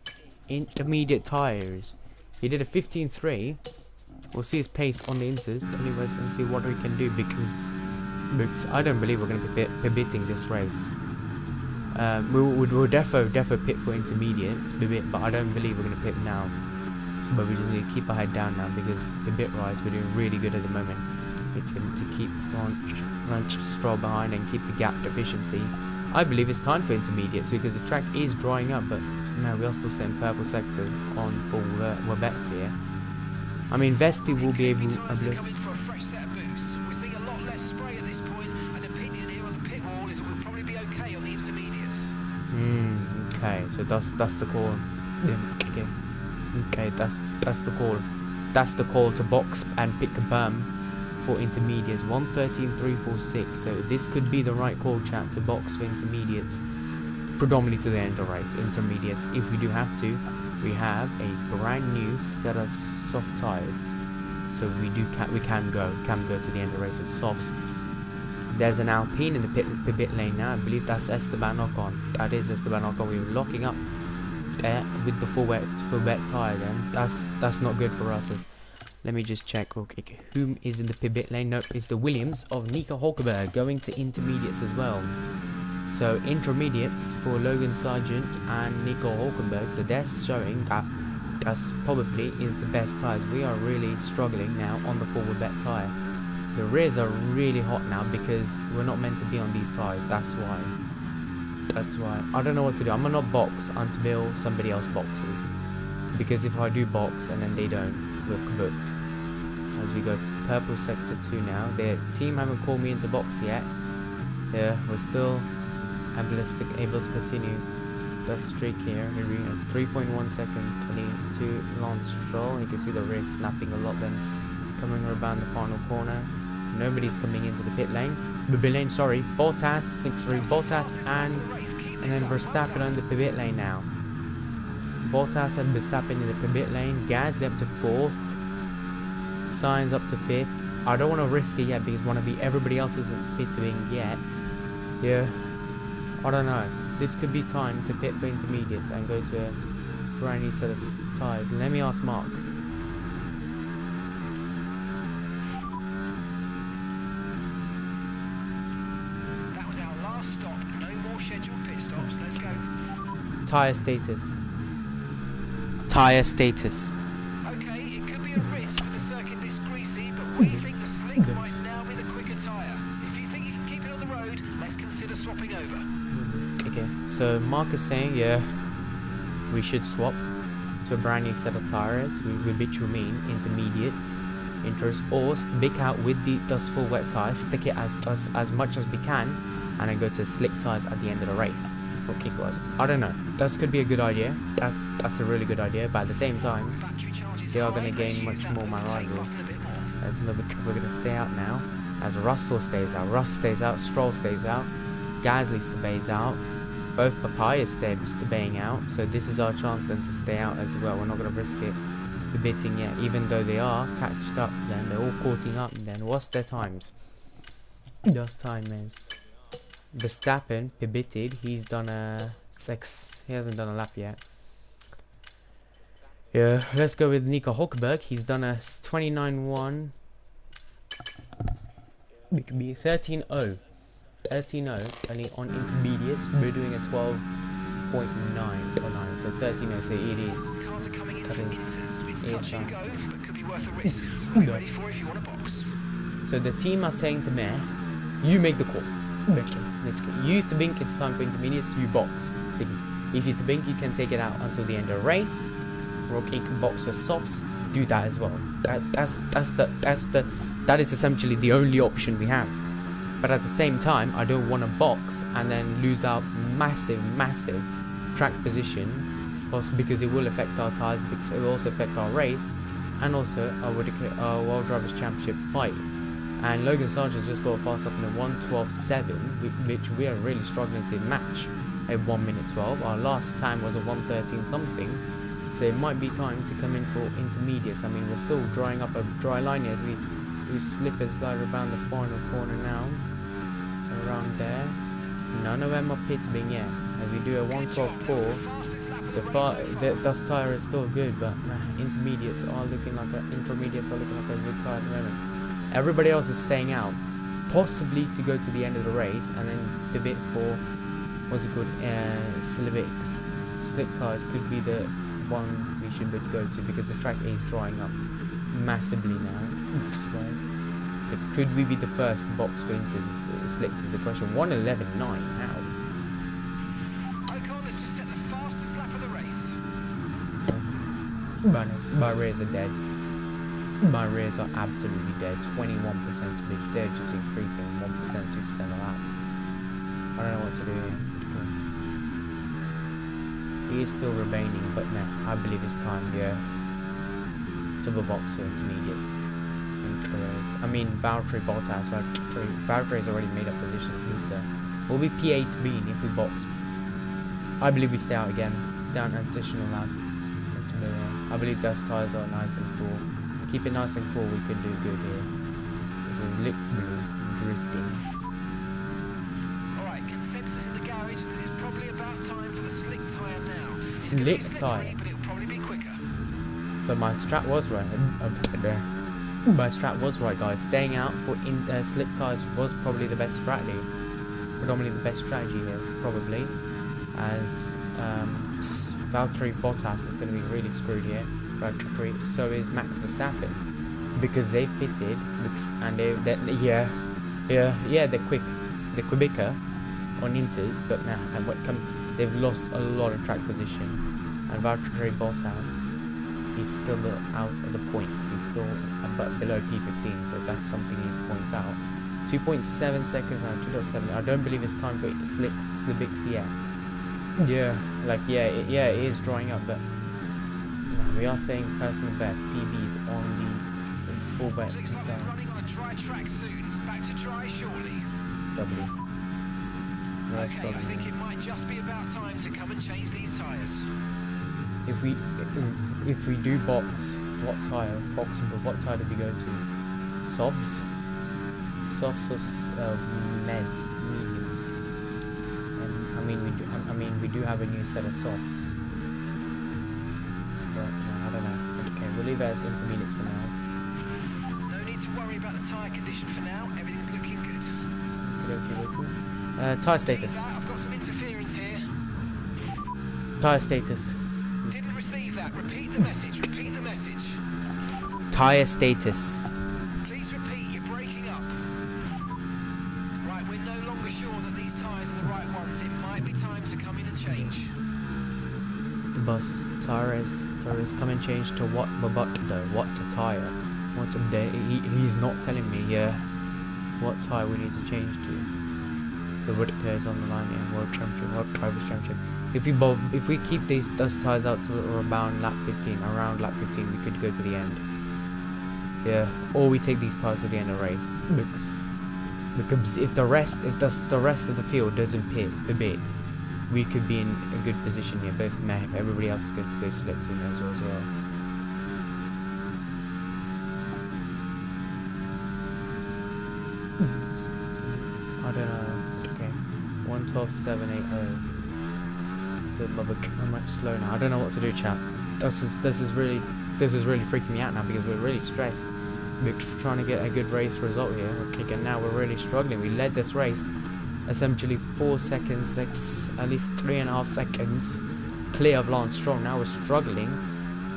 Intermediate tires. He did a 15.3. We'll see his pace on the inters anyways and see what we can do because I don't believe we're going to be pivoting this race. We'll defo pit for intermediates, but I don't believe we're going to pit now. But we just need to keep our head down now because the bit rise we're doing really good at the moment. It's going to keep Lance Stroll behind and keep the gap to efficiency. I believe it's time for intermediates because the track is drying up, but no, we are still setting purple sectors on for Webets here. I mean, Vesti will be able to We're seeing a lot less spray at this point, and opinion here on the pit wall is that we'll probably be okay on the intermediates. Okay, so that's the call. Okay, that's the call. That's the call to box and pick a berm for intermediates. 1:13.346. So this could be the right call, chat, to box for intermediates, predominantly to the end of the race. Intermediates, if we do have to, we have a brand new set of soft tires, so we can go to the end of the race with softs. There's an Alpine in the pit lane now. I believe that's Esteban Ocon. That is Esteban Ocon. We were locking up there with the full wet tire. Then that's not good for us. Let me just check real quick. Whom is in the pit lane? Nope, it's the Williams of Nico Hulkenberg going to intermediates as well. So intermediates for Logan Sargent and Nico Hulkenberg. So they're showing that that's probably is the best tires. We are really struggling now on the forward wet tire. The rears are really hot now because we're not meant to be on these tires. That's why. I don't know what to do. I'm gonna not box until somebody else boxes, because if I do box and then they don't, we're booked. As we go purple sector 2 now. The team haven't called me into box yet. Yeah, we're still able to continue the streak here. It's 3.1 seconds to Lance Stroll. You can see the rear snapping a lot then coming around the final corner. Nobody's coming into the pit lane. Sorry. Bottas, 6-3. Bottas and then Verstappen on the pit lane now. Bottas and Verstappen in the pit lane. Gasly up to 4th. Sainz up to 5th. I don't want to risk it yet because everybody else isn't pitting yet. Yeah. I don't know. This could be time to pit for intermediates and go to a brand new set of tyres. Let me ask Mark. That was our last stop. No more scheduled pit stops. Let's go. Tyre status. Tyre status. Okay, it could be a risk with the circuit this greasy, but we think the slick might now be the quicker tyre. If you think you can keep it on the road, let's consider swapping over. Okay, so Mark is saying, yeah, we should swap to a brand new set of tires, which will mean intermediates, inters, or stick out with the dust full wet tires, stick it as much as we can, and then go to slick tires at the end of the race. Or kick-wise. I don't know. That could be a good idea. That's a really good idea, but at the same time, they are going to gain much more my rivals. As we're going to stay out now. As Russell stays out, Russ stays out, Stroll stays out, Gasly stays out, both Papaya staying out. So this is our chance then to stay out as well. We're not going to risk it debating yet, even though they are catched up. Then they're all caughting up. Then what's their times? Those time is Verstappen pivoted. He's done a 6. He hasn't done a lap yet. Yeah, let's go with Nico Hulkenberg. He's done a 29.1. It could be 13.0. 13.0 only on intermediates. We're doing a 12.9 or 9, so 13.0. So it is. Cars are coming in That from is. inters. It's touch and go, but could be worth a risk. What are you ready for if you want a box? So the team are saying to me, you make the call. Okay, let's go. You think it's time for intermediates, you box. If you think you can take it out until the end of the race, Rocky can box for softs. do that as well. That is essentially the only option we have. But at the same time, I don't want to box and then lose out massive track position, because it will affect our tyres, because it will also affect our race, and also our World Drivers' Championship fight. And Logan Sargent's just got a fast up in a 1:12.7, which we are really struggling to match a 1:12. Our last time was a 1:13 something, so it might be time to come in for intermediates. I mean, we're still drawing up a dry line as we slip and slide around the final corner now, around there. None of them are pitting yet, as we do a 1:12.4. The dust tyre is still good, but intermediates are looking like a good tyre at the moment. Everybody else is staying out, possibly to go to the end of the race, and then the bit for slick tyres could be the one we should go to, because the track is drying up massively now. So could we be the first to box for slicks is the question. 1:11.9. How? My rears are dead. My rears are absolutely dead. 21%, which they're just increasing 1%, 2% a lap. I don't know what to do here. He is still remaining, but no, I believe it's time, yeah, to the box for intermediates. I mean, Valtteri Bottas. Valtteri's already made up position. He's there. We'll be P18 if we box. I believe we stay out again. It's down an additional lap. I believe those tyres are nice and cool. Keep it nice and cool, we could do good here. There's a lick blue drifting. Alright, consensus in the garage that it's probably about time for the slick tyre now. Slick tyre? But it'll probably be quicker. So my strat was right. My strat was right, guys. Staying out for slick tyres was probably the best strategy. Predominantly the best strategy here, probably. As Valtteri Bottas is going to be really screwed here. So is Max Verstappen, because they pitted and they're quicker on inters, but now they've lost a lot of track position. And Valtteri Bottas, he's still out of the points. He's still below P15, so that's something you need to point out. 2.7 seconds now, 2.7. I don't believe it's time for Slicks yet. Yeah, it is drawing up, but we are saying personal best. PB's on the full bet. Looks like we're running on a dry track soon. Back to dry shortly. W. Okay, I think it might just be about time to come and change these tyres. If we do box, what tyre? Boxable. What tyre do we go to? Softs or meds, mediums. We do have a new set of softs. But I don't know. Okay, we'll leave it as intermediates for now. No need to worry about the tyre condition for now. Everything's looking good. Tyre status. I've got some interference here. Tyre status. Didn't receive that. Repeat the message. Repeat the message. Tyre status. Please repeat. You're breaking up. Right, we're no longer sure that these tyres are the right ones. It might be time to come in and change. Boss, tyres come and change to what? But though, what tyre? What he's not telling me what tyre we need to change to. The Whittaker is on the line here, World Drivers' Championship. If we keep these dust tyres out to around lap 15, we could go to the end. Yeah, or we take these tyres to the end of the race. Because if the rest of the field doesn't pit the bit, we could be in a good position here. But if everybody else is going to go slicks, who knows as well. I don't know. Okay, 1:12.780. So I'm much slow now. I don't know what to do, chat. This is really freaking me out now, because we're really stressed. We're trying to get a good race result here. Okay, and now we're really struggling. We led this race essentially 4 seconds, at least 3.5 seconds clear of Lance Stroll. Now we're struggling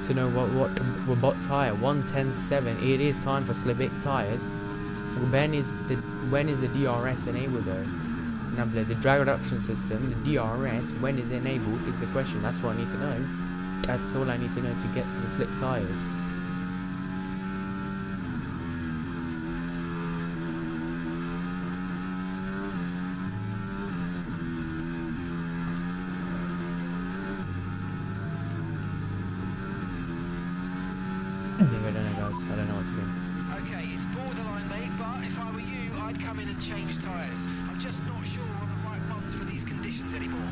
to know what tyre. 1:10.7. It is time for slick tyres. When is the DRS enabled though? Now the drag reduction system, the DRS, when is it enabled is the question. That's what I need to know. That's all I need to know to get to the slick tyres. borderline, mate, but if I were you, I'd come in and change tyres. I'm just not sure on the right ones for these conditions anymore.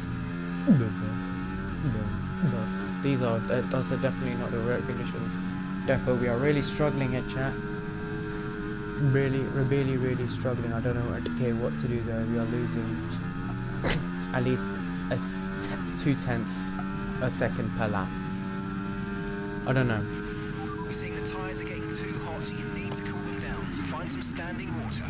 These are definitely not the right conditions. Therefore, we are really struggling at chat. Really struggling. I don't know what to do there. We are losing at least 0.2 a second per lap. I don't know. We're seeing the tyres are getting too hot. You need to cool them down. Find some standing water.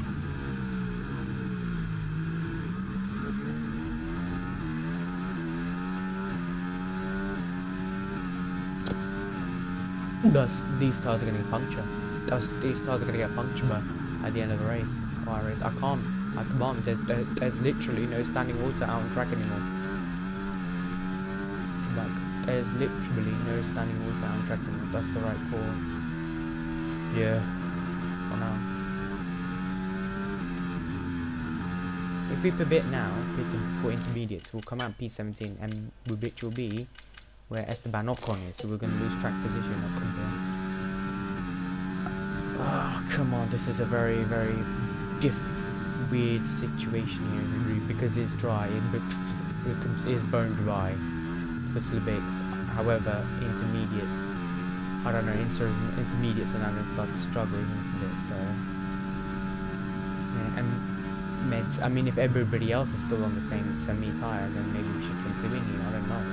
Thus, these tyres are going to puncture. These tyres are going to get punctured at the end of the race. I can't. There's literally no standing water out on track anymore. Like, there's literally no standing water out on track anymore. That's the right call. Yeah. For now. If we pivot now, for intermediates, we'll come out P17, and which will be where Esteban Ocon is, so we're going to lose track position. Oh, come on, this is a very weird situation here, because it's dry, it is bone dry for slick. However, intermediates, I don't know, intermediates are now going to start to struggle a little bit, so yeah, and meds, I mean, if everybody else is still on the same semi-tyre, then maybe we should continue, I don't know.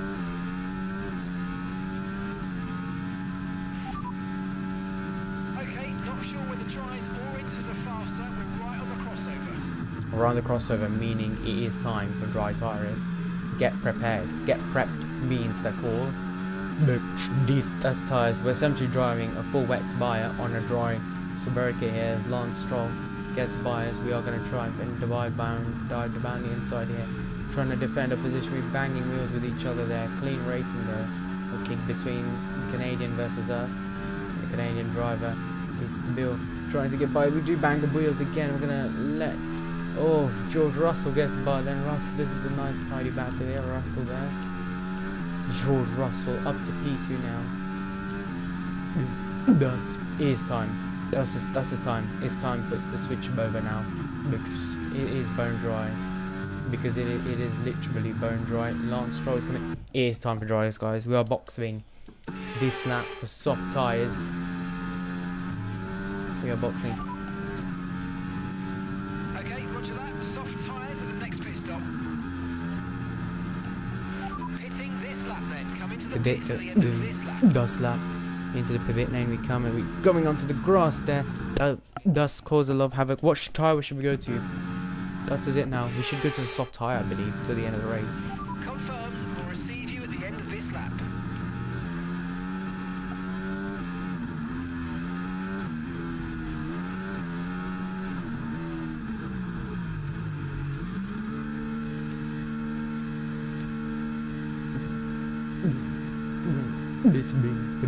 We're on the crossover, meaning it is time for dry tyres. Get prepared. Get prepped means they're called. But these test tyres, we're essentially driving a full wet tyre on a dry Suburca here as Lance Stroll gets by us. We are going to try and dive down the inside here. Trying to defend a position, we're banging wheels with each other there. Clean racing there. Looking between the Canadian versus us. The Canadian driver is still trying to get by. We do bang the wheels again. We're going to let... Oh, George Russell gets by then. Russell, this is a nice tidy battle there. Russell there. George Russell up to P2 now. Thus, it is time. That's his time. It's time for the switch over now. Because it is bone dry. Because it is literally bone dry. Lance Stroll is coming. It is time for dryers, guys. We are boxing this lap for soft tyres. We are boxing. The dust lap into the pivot lane we come, and we're going onto the grass there. Dust cause a lot of havoc. What tyre should we go to? Dust is it now. We should go to the soft tyre, I believe, to the end of the race. Confirmed. We'll receive you at the end of this lap.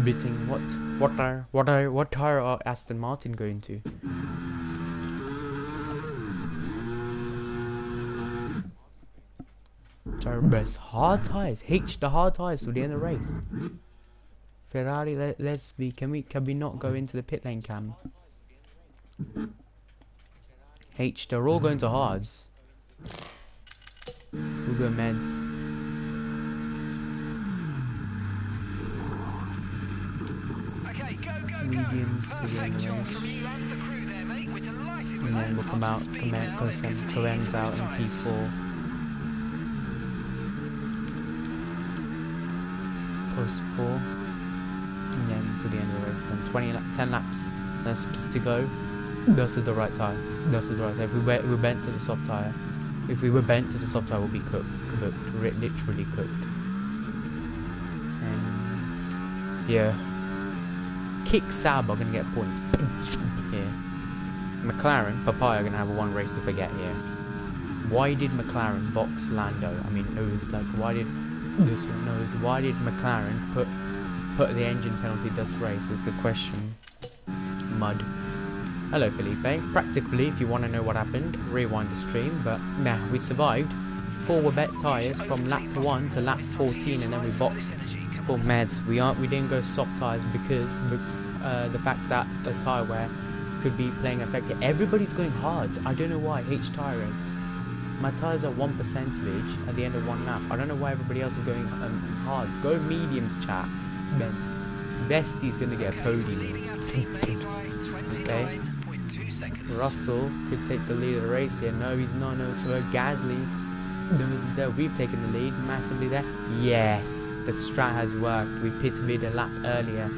Biting. What tyre are Aston Martin going to? Sorry, best hard tyres. The hard tyres to the end of the race. Ferrari, let's be. Can we not go into the pit lane cam? They're all going to hards. We'll go meds. Mediums to the end of the race. And then we'll come out, Cohen's out in P4. Post 4. And then to the end of the race. And 10 laps. That's to go. This is the right tyre. If we were bent to the soft tyre. If we were bent to the soft tyre, we'll be cooked. Literally cooked. And yeah. Kick Sauber are going to get points here. McLaren, Papaya are going to have one race to forget here. Why did McLaren box Lando? I mean, why did McLaren put the engine penalty this race is the question. Mud. Hello Felipe. Practically, if you want to know what happened, rewind the stream, but nah, we survived. 4 wet tyres from lap 1 to lap 14, and then we boxed for meds. We didn't go soft tyres because the fact that the tyre wear could be playing a factor. Everybody's going hard. I don't know why. H tires. My tires are 1% each at the end of one lap. I don't know why everybody else is going hard. Go mediums, chat. Bestie's gonna get a podium. Okay. Russell could take the lead of the race here. No, he's not. No, so Gasly. We've taken the lead massively there. Yes, the strat has worked. We pitted a lap earlier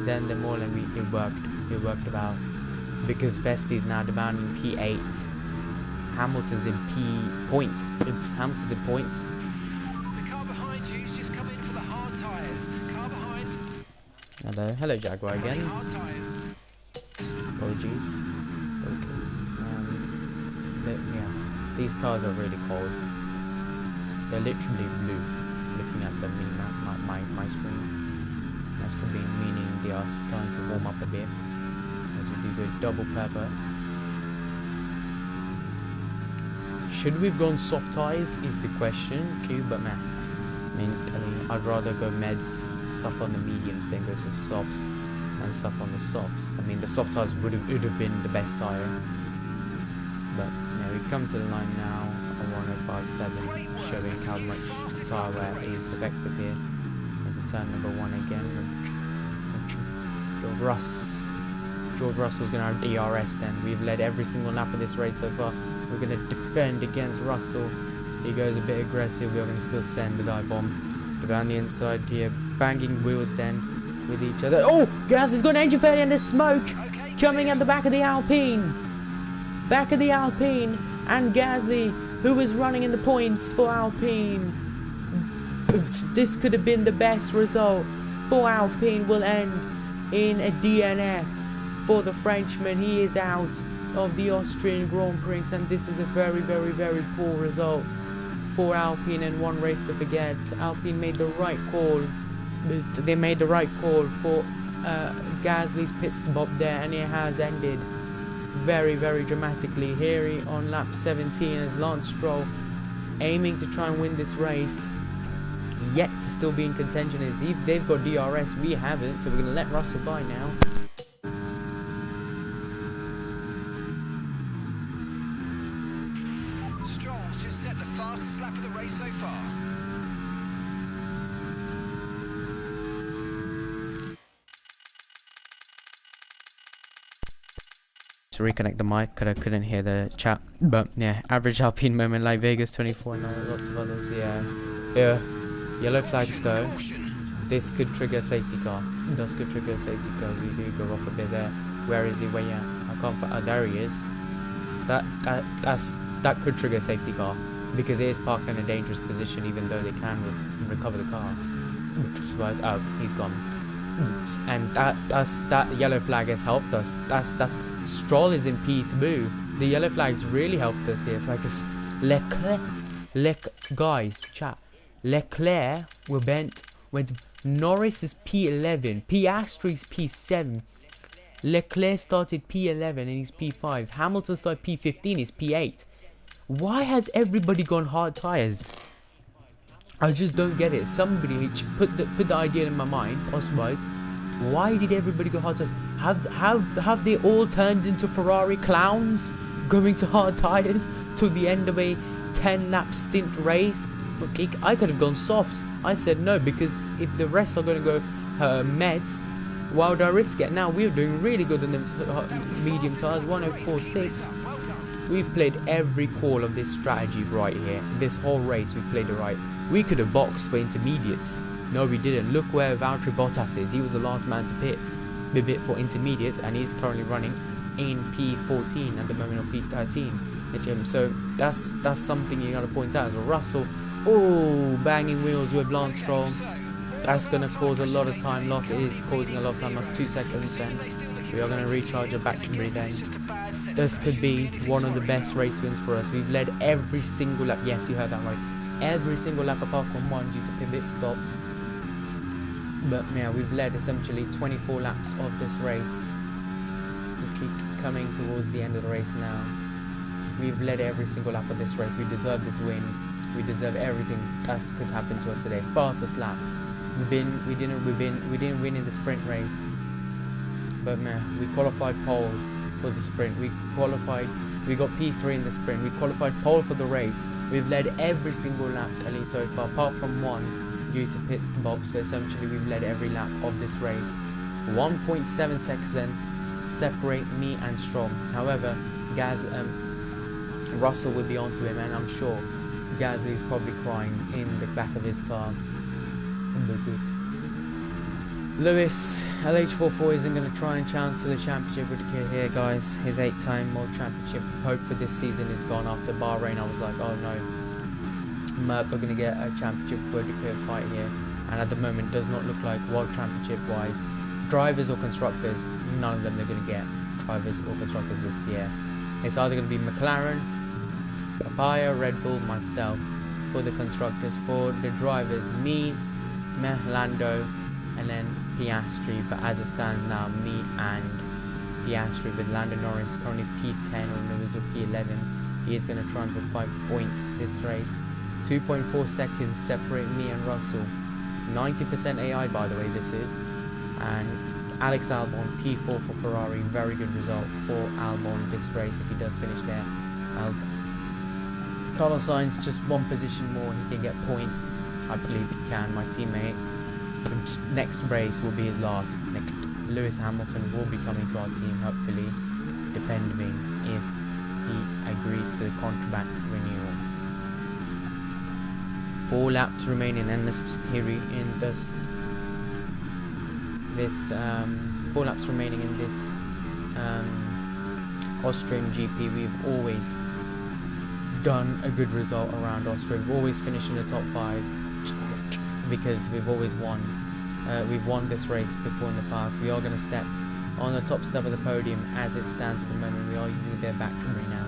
than the more than it worked. It worked about because Vesti's now demanding P8. Hamilton's in P points. It's Hamilton's in points. The car behind you's just come in for the hard tyres. Car behind. Hello Jaguar again. Hard tyres. Apologies. Focus. Yeah, these tires are really cold. They're literally blue. Looking at them in my screen. My screen meaning they are starting to warm up a bit. This would be good. Double pepper. Should we have gone soft tires is the question, but man, I'd rather go meds, sup on the mediums than go to softs and sup on the softs. The soft tires would have been the best tire. But yeah, we come to the line now on 1057, showing how much tire wear is effective here. Into turn number 1 again. George Russell's going to have DRS then. We've led every single lap of this race so far. We're going to defend against Russell. He goes a bit aggressive. We're going to still send the dive bomb down the inside here. Banging wheels then with each other. Oh! Gasly's got an engine failure and there's smoke coming at the back of the Alpine. Back of the Alpine. And Gasly, who was running in the points for Alpine. This could have been the best result for Alpine. Will end in a DNF for the Frenchman. He is out of the Austrian Grand Prix, and this is a very, very, very poor result for Alpine, and one race to forget. Alpine made the right call. They made the right call for Gasly's pit stop there, and it has ended very, very dramatically. Here on lap 17 as Lance Stroll aiming to try and win this race, yet to still be in contention. Is they've got DRS, we haven't, so we're going to let Russell by now. Fastest lap of the race so far. To reconnect the mic because I couldn't hear the chat. But yeah, average Alpine moment like Vegas 24 and lots of others. Yeah. Yellow flags though. This could trigger a safety car. This could trigger a safety car. We do go off a bit there. Where is he? Where yeah? I can't. Oh, there he is. That could trigger a safety car. Because it is parked in a dangerous position, even though they can recover the car. Oh, he's gone. And that yellow flag has helped us. That's Stroll is in P2. The yellow flags really helped us here. If I just guys, chat. Leclerc went Norris is P11, Piastri is P7. Leclerc started P11 and he's P5. Hamilton started P15, he's P8. Why has everybody gone hard tires? I just don't get it. Somebody put the idea in my mind, us-wise. Why did everybody go hard tires? Have they all turned into Ferrari clowns, going to hard tires to the end of a 10-lap stint race? Okay, I could have gone softs. I said no because if the rest are going to go meds, why would I risk it? Now we're doing really good on the medium tires, 104.6. We've played every call of this strategy right here. This whole race we played it right. We could have boxed for intermediates. No, we didn't. Look where Valtteri Bottas is. He was the last man to pit for intermediates, and he's currently running in P14 at the moment, or P13. So that's something you got to point out as well. Russell, banging wheels with Lance Stroll. That's going to cause a lot of time loss. It is causing a lot of time loss. 2 seconds then. We are going to recharge a battery then. This could be one of the best race wins for us. We've led every single lap. Yes, you heard that right. Every single lap apart from one due to pit stops. But yeah, we've led essentially 24 laps of this race. We keep coming towards the end of the race now. We've led every single lap of this race. We deserve this win. We deserve everything that could happen to us today. Fastest lap. We didn't win in the sprint race. But man, we qualified pole. for the sprint. We got P3 in the sprint. We qualified pole for the race. We've led every single lap, at least so far, apart from one due to pit stops. So essentially, we've led every lap of this race. 1.7 seconds then separate me and Stroll. However, Russell will be onto him, and I'm sure Gasly's probably crying in the back of his car. Lewis, LH44 isn't going to try and chance for the championship here, guys. His 8-time World Championship hope for this season is gone. After Bahrain, I was like, oh no, Merc are going to get a championship vertical fight here. And at the moment, it does not look like World Championship-wise, drivers or constructors, none of them are going to get drivers or constructors this year. It's either going to be McLaren, Papaya, Red Bull, myself for the constructors. For the drivers, me, Lando, and then Piastri. But as it stands now, me and Piastri, with Lando Norris currently P10 or Lewis or P11. He is going to try and put 5 points this race. 2.4 seconds separate me and Russell. 90% AI, by the way, this is. And Alex Albon, P4 for Ferrari. Very good result for Albon this race if he does finish there. Carlos Sainz just one position more, he can get points. I believe he can, my teammate. Next race will be his last. Lewis Hamilton will be coming to our team, hopefully, depending if he agrees to the contract renewal. 4 laps remaining, and in this 4 laps remaining in this Austrian GP. We've always done a good result around Austria. We've always finished in the top 5 because we've always won. We've won this race before in the past. We are going to step on the top step of the podium as it stands at the moment. We are using their battery now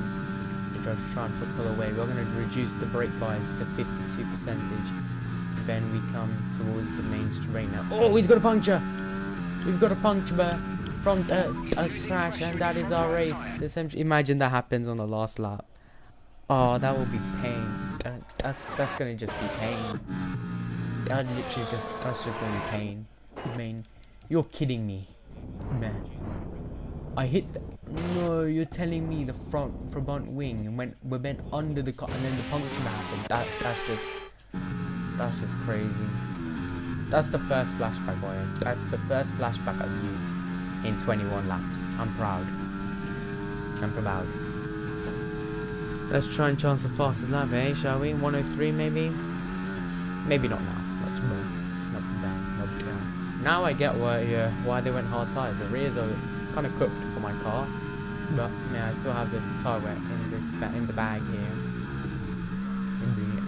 to try and pull away. We're going to reduce the brake bias to 52% when we come towards the main straight now. Oh, he's got a puncture! We've got a puncture from a crash, and that is our race. Essentially, imagine that happens on the last lap. Oh, that will be pain. That's gonna just be pain. That's just gonna be pain. I mean, you're kidding me, man. I hit. No, you're telling me the front wing we went under the car, and then the puncture happened. That's just crazy. That's the first flashback, boy. That's the first flashback I've used in 21 laps. I'm proud. Let's try and chance the fastest lap, eh? Shall we? 103 maybe? Maybe not now. Let's move. Not bad. Now I get why they went hard tires. The rears are kind of cooked for my car, but yeah, I still have the tire wet in the bag here.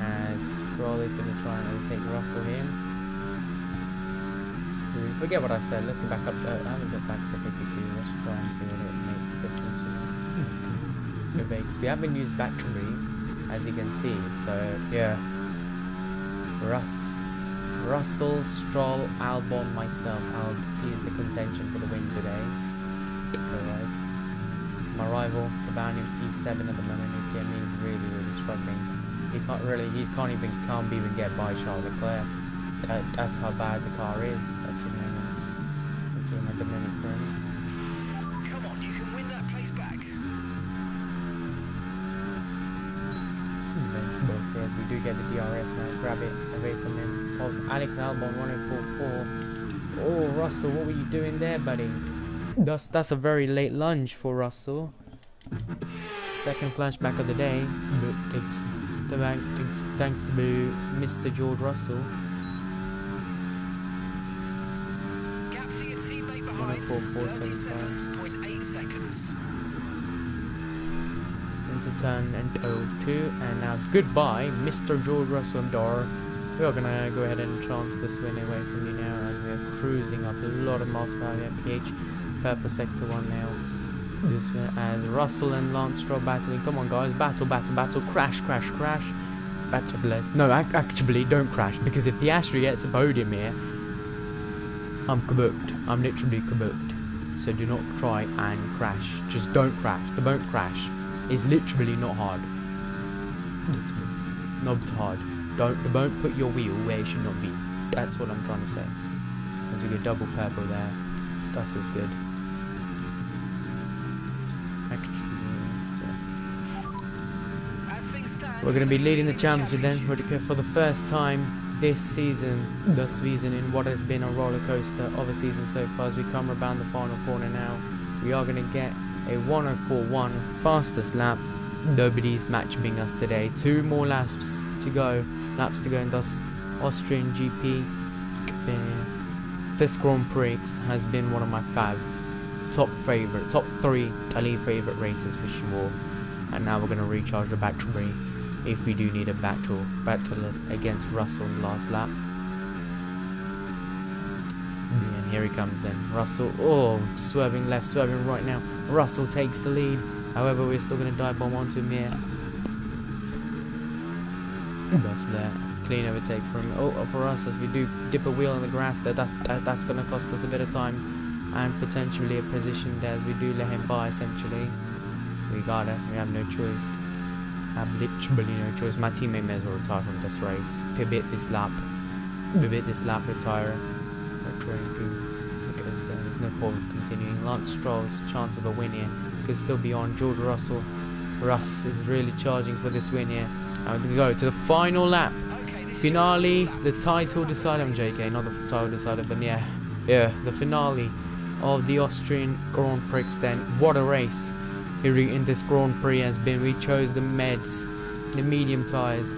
As Stroll is going to try and overtake Russell here. Forget what I said. Let's go back up. I haven't got back to 52. Let's try and see what it makes difference. Because we haven't used battery, as you can see. So yeah, Russell, Stroll, Albon, myself. He is the contention for the win today. Alright. My rival, Cabanian, P7 at the moment. Jimmy is really struggling. He can't even get by Charles Leclerc. That's how bad the car is at the moment. Come on, you can win that place back. As we do get the DRS now, grab it away from him. Oh, Alex Albon 1044. Oh, Russell, what were you doing there, buddy? That's a very late lunge for Russell. Second flashback of the day. Thanks to Mr. George Russell. Gap to your teammate behind. 37.8 seconds. Into turn and 02, and now goodbye, Mr. George Russell and Dora. We are gonna go ahead and chance this win away from you now, as we are cruising up a lot of miles per hour. PH, purple sector 1 now. This one as Russell and Lance Stroll battling. Come on, guys, battle, crash. Battle less. No, actually, don't crash, because if Piastri gets a podium here, I'm kabooked. I'm literally kabooked. So do not try and crash. Just don't crash. The won't crash. It's literally not hard. Not hard. Don't put your wheel where it should not be. That's what I'm trying to say. As we get double purple there. That's just good. We're going to be leading the championship then for the first time this season in what has been a roller coaster of a season so far. As we come around the final corner now, we are going to get a 104.1 fastest lap. Nobody's matching us today. 2 more laps to go, and thus Austrian GP. This Grand Prix has been one of my top 3 elite favorite races for sure. And now we're going to recharge the battery if we do need a battle against Russell in the last lap. And here he comes then. Russell, swerving left, swerving right now. Russell takes the lead. However, we're still going to dive bomb onto him here. Just there. Clean overtake from for us as we do dip a wheel in the grass there. That's going to cost us a bit of time and potentially a position there as we do let him by essentially. We have no choice. Have literally no choice. My teammate may as well retire from this race. Pivot this lap, retire. Because there's no point continuing. Lance Stroll's chance of a win here could still be on. George Russell. Russ is really charging for this win here. And we go to the final lap. Finale, the title decider. I'm JK, not the title decider, but yeah, the finale of the Austrian Grand Prix then. What a race here in this Grand Prix has been. We chose the meds, the medium tyres,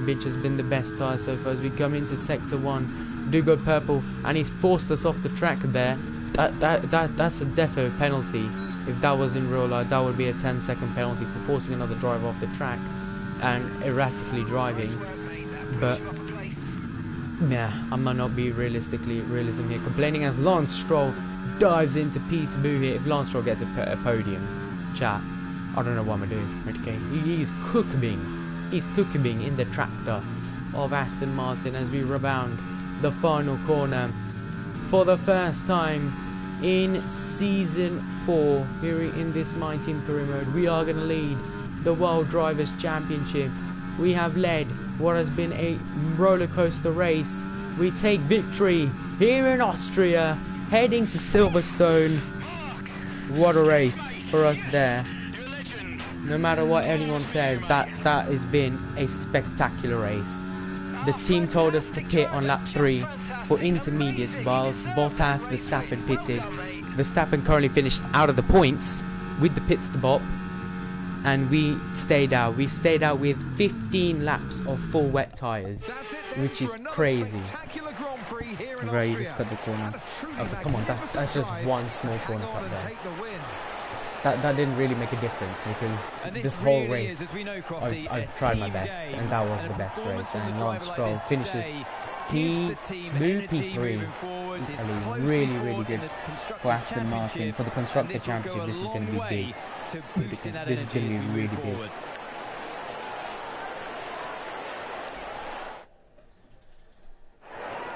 which has been the best tyre so far. As we come into sector 1, do go purple, and he's forced us off the track there. That's a defo penalty. If that was in real life, that would be a 10-second penalty for forcing another driver off the track and erratically driving. But yeah, I might not be realism here. Complaining as Lance Stroll dives into P2 here. If Lance Stroll gets a podium, chat, I don't know what I'm doing. Okay, he's cooking in the tractor of Aston Martin as we rebound the final corner for the first time in season 4 here in this My Team Career mode. We are going to lead the World Drivers' Championship. We have led what has been a roller coaster race. We take victory here in Austria, heading to Silverstone. What a race for us there. No matter what anyone says, that has been a spectacular race. The team told us to pit on lap 3 for intermediates whilst Bottas, Verstappen pitted. Verstappen currently finished out of the points with the pit stop, and we stayed out. We stayed out with 15 laps of full wet tyres, which is crazy. Right, you just cut the corner. Okay, come on, that's just one small corner cut there. That didn't really make a difference because this whole race I've tried my best, and that was the best race. And Lance Stroll finishes P3. Really, really good for Aston Martin. For the Constructor Championship, this is going to be big. This is going to be really big.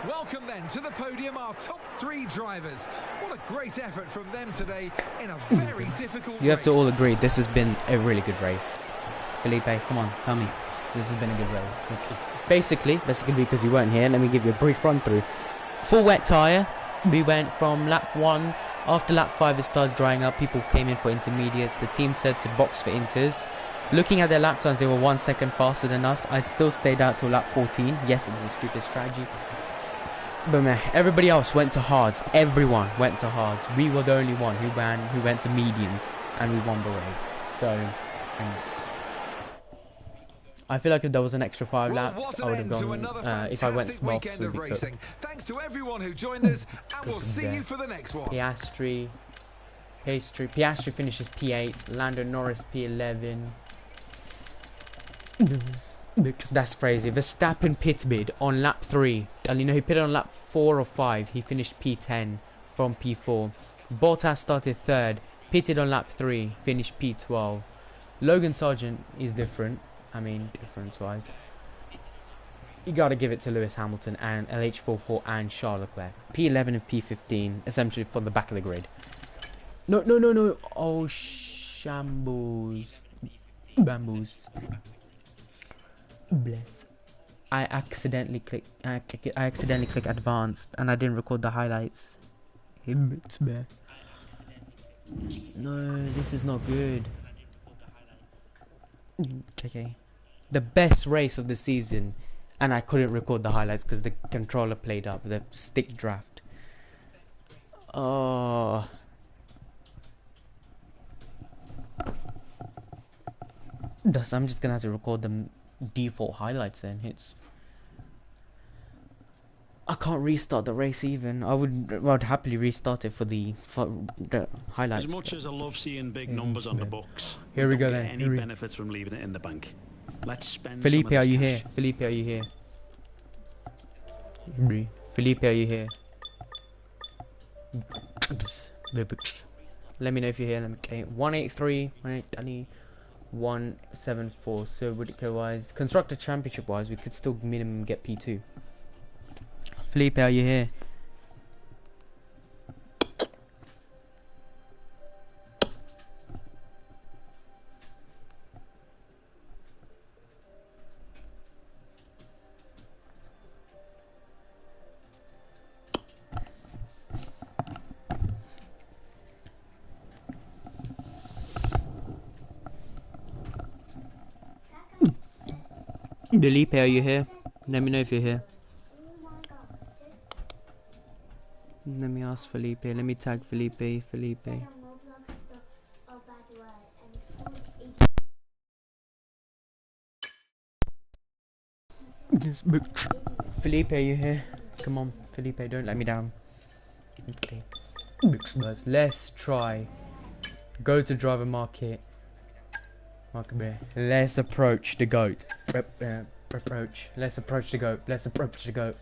Welcome then to the podium, our top 3 drivers. What a great effort from them today in a very difficult race. You have to all agree this has been a really good race. Felipe, come on, tell me. This has been a good race. Basically because you weren't here, let me give you a brief run through. Full wet tyre. We went from lap 1. After lap 5 it started drying up. People came in for intermediates. The team said to box for inters. Looking at their lap times, they were 1 second faster than us. I still stayed out till lap 14. Yes, it was a stupid strategy. But man, everybody else went to hards. Everyone went to hards. We were the only one who went to mediums, and we won the race. So I feel like if there was an extra 5 laps, I would have gone. If I went swaps, would be good. Thanks to everyone who joined us, and we'll see you for the next one. Piastri finishes P8. Lando Norris P11. That's crazy. Verstappen pitted on lap 3. And you know, he pitted on lap 4 or 5. He finished P10 from P4. Bottas started 3rd, pitted on lap 3, finished P12. Logan Sargent is different. I mean, difference-wise. You gotta give it to Lewis Hamilton and LH44 and Charles Leclerc. P11 and P15, essentially for the back of the grid. No. Oh, shambles. Bamboos. Bless. I accidentally clicked advanced and I didn't record the highlights. No, this is not good. Okay. the best race of the season, and I couldn't record the highlights because the controller played up the stick draft. Oh. Thus, I'm just gonna have to record the default highlights then. I can't restart the race even. I'd happily restart it for the highlights. As much as I love seeing big numbers on the books, here we go don't then. get any benefits from leaving it in the bank. Let's spend Felipe, some of are this you cash. here? Felipe, are you here? Felipe, are you here? Let me know if you're here. Okay, 183, 174. So Whitaker wise, constructor championship wise, we could still minimum get P2. Felipe, are you here? Felipe, are you here? Let me know if you're here. Let me ask Felipe. Let me tag Felipe. Felipe, are you here? Come on, Felipe, don't let me down. Okay. Let's try. Go to driver market. Let's approach the goat. Let's approach the goat.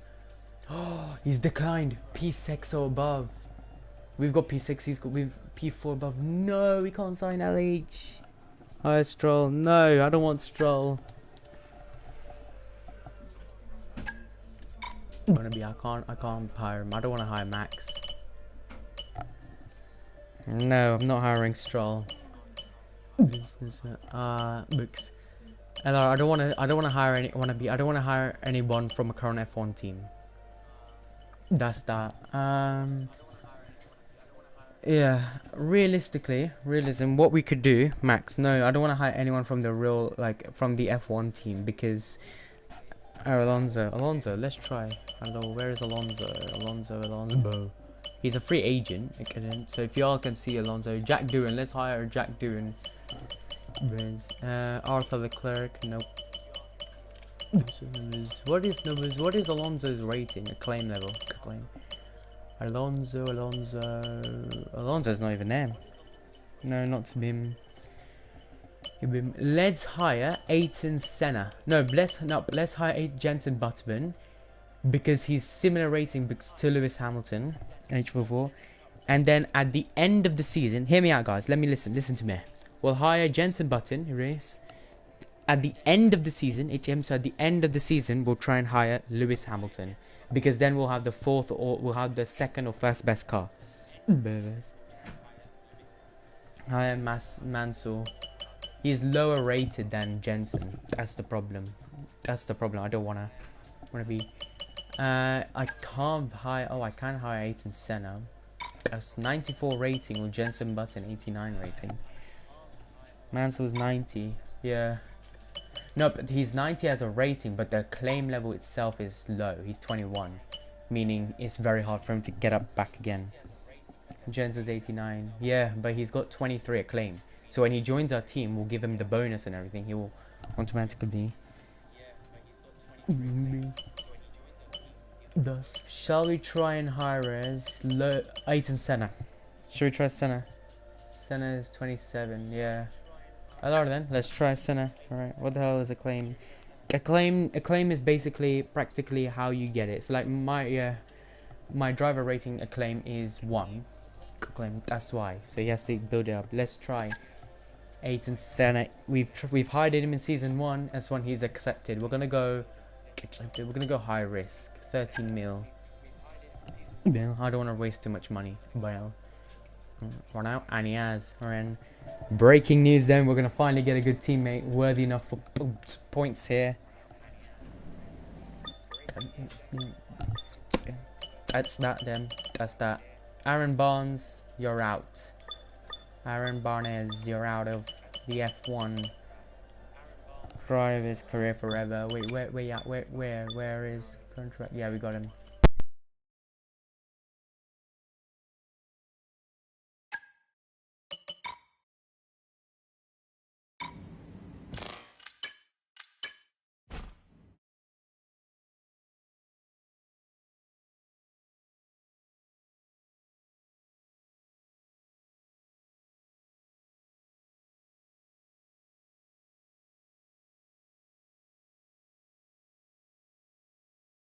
Oh, he's declined. P6 or above. We've got P6. We've P4 above. No, we can't sign LH. Hi, Stroll. No, I don't want Stroll. I can't hire him. I don't want to hire Max. No, I'm not hiring Stroll. Books. I don't want to hire anyone from a current F1 team. That's that. Yeah, realism, what we could do, Max. No, I don't want to hire anyone from the from the F1 team because Alonso, let's try. Where is Alonso? He's a free agent. So if y'all can see Alonso, Jack Doohan, let's hire Jack Doohan. Arthur Leclerc, nope. What is Alonso's rating? Acclaim level. Alonso's not even there. No, not to him. Let's hire Ayrton Senna. Let's hire Jensen Button because he's similar rating to Lewis Hamilton, H44. And then at the end of the season, hear me out, guys. Let me listen to me. We'll hire Jensen Button, race. At the end of the season, so at the end of the season, we'll try and hire Lewis Hamilton because then we'll have the second or first best car. Hire Mansell. He's lower rated than Jensen. That's the problem. I don't wanna be. I can't hire. Oh, I can hire Ayrton Senna. That's 94 rating with Jensen Button 89 rating. Mansell's 90. Yeah. No, but he's 90 as a rating, but the claim level itself is low. He's 21, meaning it's very hard for him to get up back again. Jensen's 89. Yeah, but he's got 23 acclaim. So when he joins our team, we'll give him the bonus and everything. He will automatically. Thus, shall we try and hire Ayrton Senna? Should we try Senna? Senna is 27. Yeah. Alright then, let's try Senna. Alright, what the hell is acclaim? Acclaim is practically how you get it. So like my driver rating acclaim is 1. Acclaim, that's why. So he has to build it up. Let's try Ayrton Senna. We've hired him in season 1. As one he's accepted. We're gonna go high risk. 13 mil. Yeah, I don't want to waste too much money. Well, run out, and he has. And breaking news. Then we're gonna finally get a good teammate worthy enough for points here. That's that. Then that's that. Aaron Barnes, you're out. Aaron Barnes, you're out of the F1. drive his career forever. Wait, where is contract? Yeah, we got him.